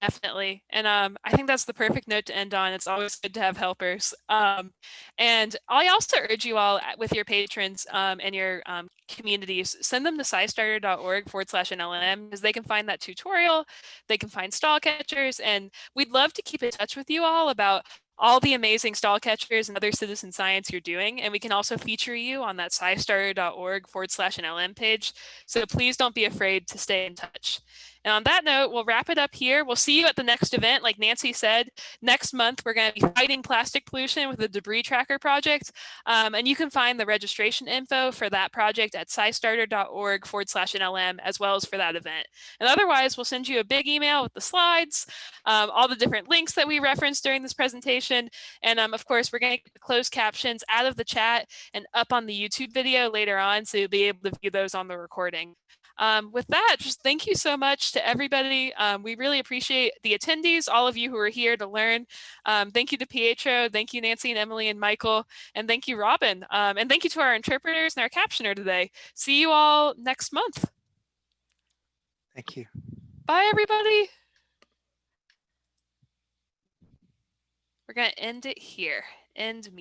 Definitely. And I think that's the perfect note to end on. It's always good to have helpers. And I also urge you all with your patrons and your communities, send them to scistarter.org/NLM because they can find that tutorial, they can find stall catchers, and we'd love to keep in touch with you all about all the amazing stall catchers and other citizen science you're doing. And we can also feature you on that scistarter.org/NLM page. So please don't be afraid to stay in touch. And on that note, we'll wrap it up here. We'll see you at the next event. Like Nancy said, next month, we're going to be fighting plastic pollution with the Debris Tracker project. And you can find the registration info for that project at scistarter.org/NLM, as well as for that event. And otherwise, we'll send you a big email with the slides, all the different links that we referenced during this presentation. And of course, we're going to get the closed captions out of the chat and up on the YouTube video later on, so you'll be able to view those on the recording. With that, just thank you so much to everybody. We really appreciate the attendees, all of you who are here to learn. Thank you to Pietro, thank you Nancy and Emily and Michael, and thank you Robin. And thank you to our interpreters and our captioner today. See you all next month. Thank you. Bye everybody. We're gonna end it here. End meeting.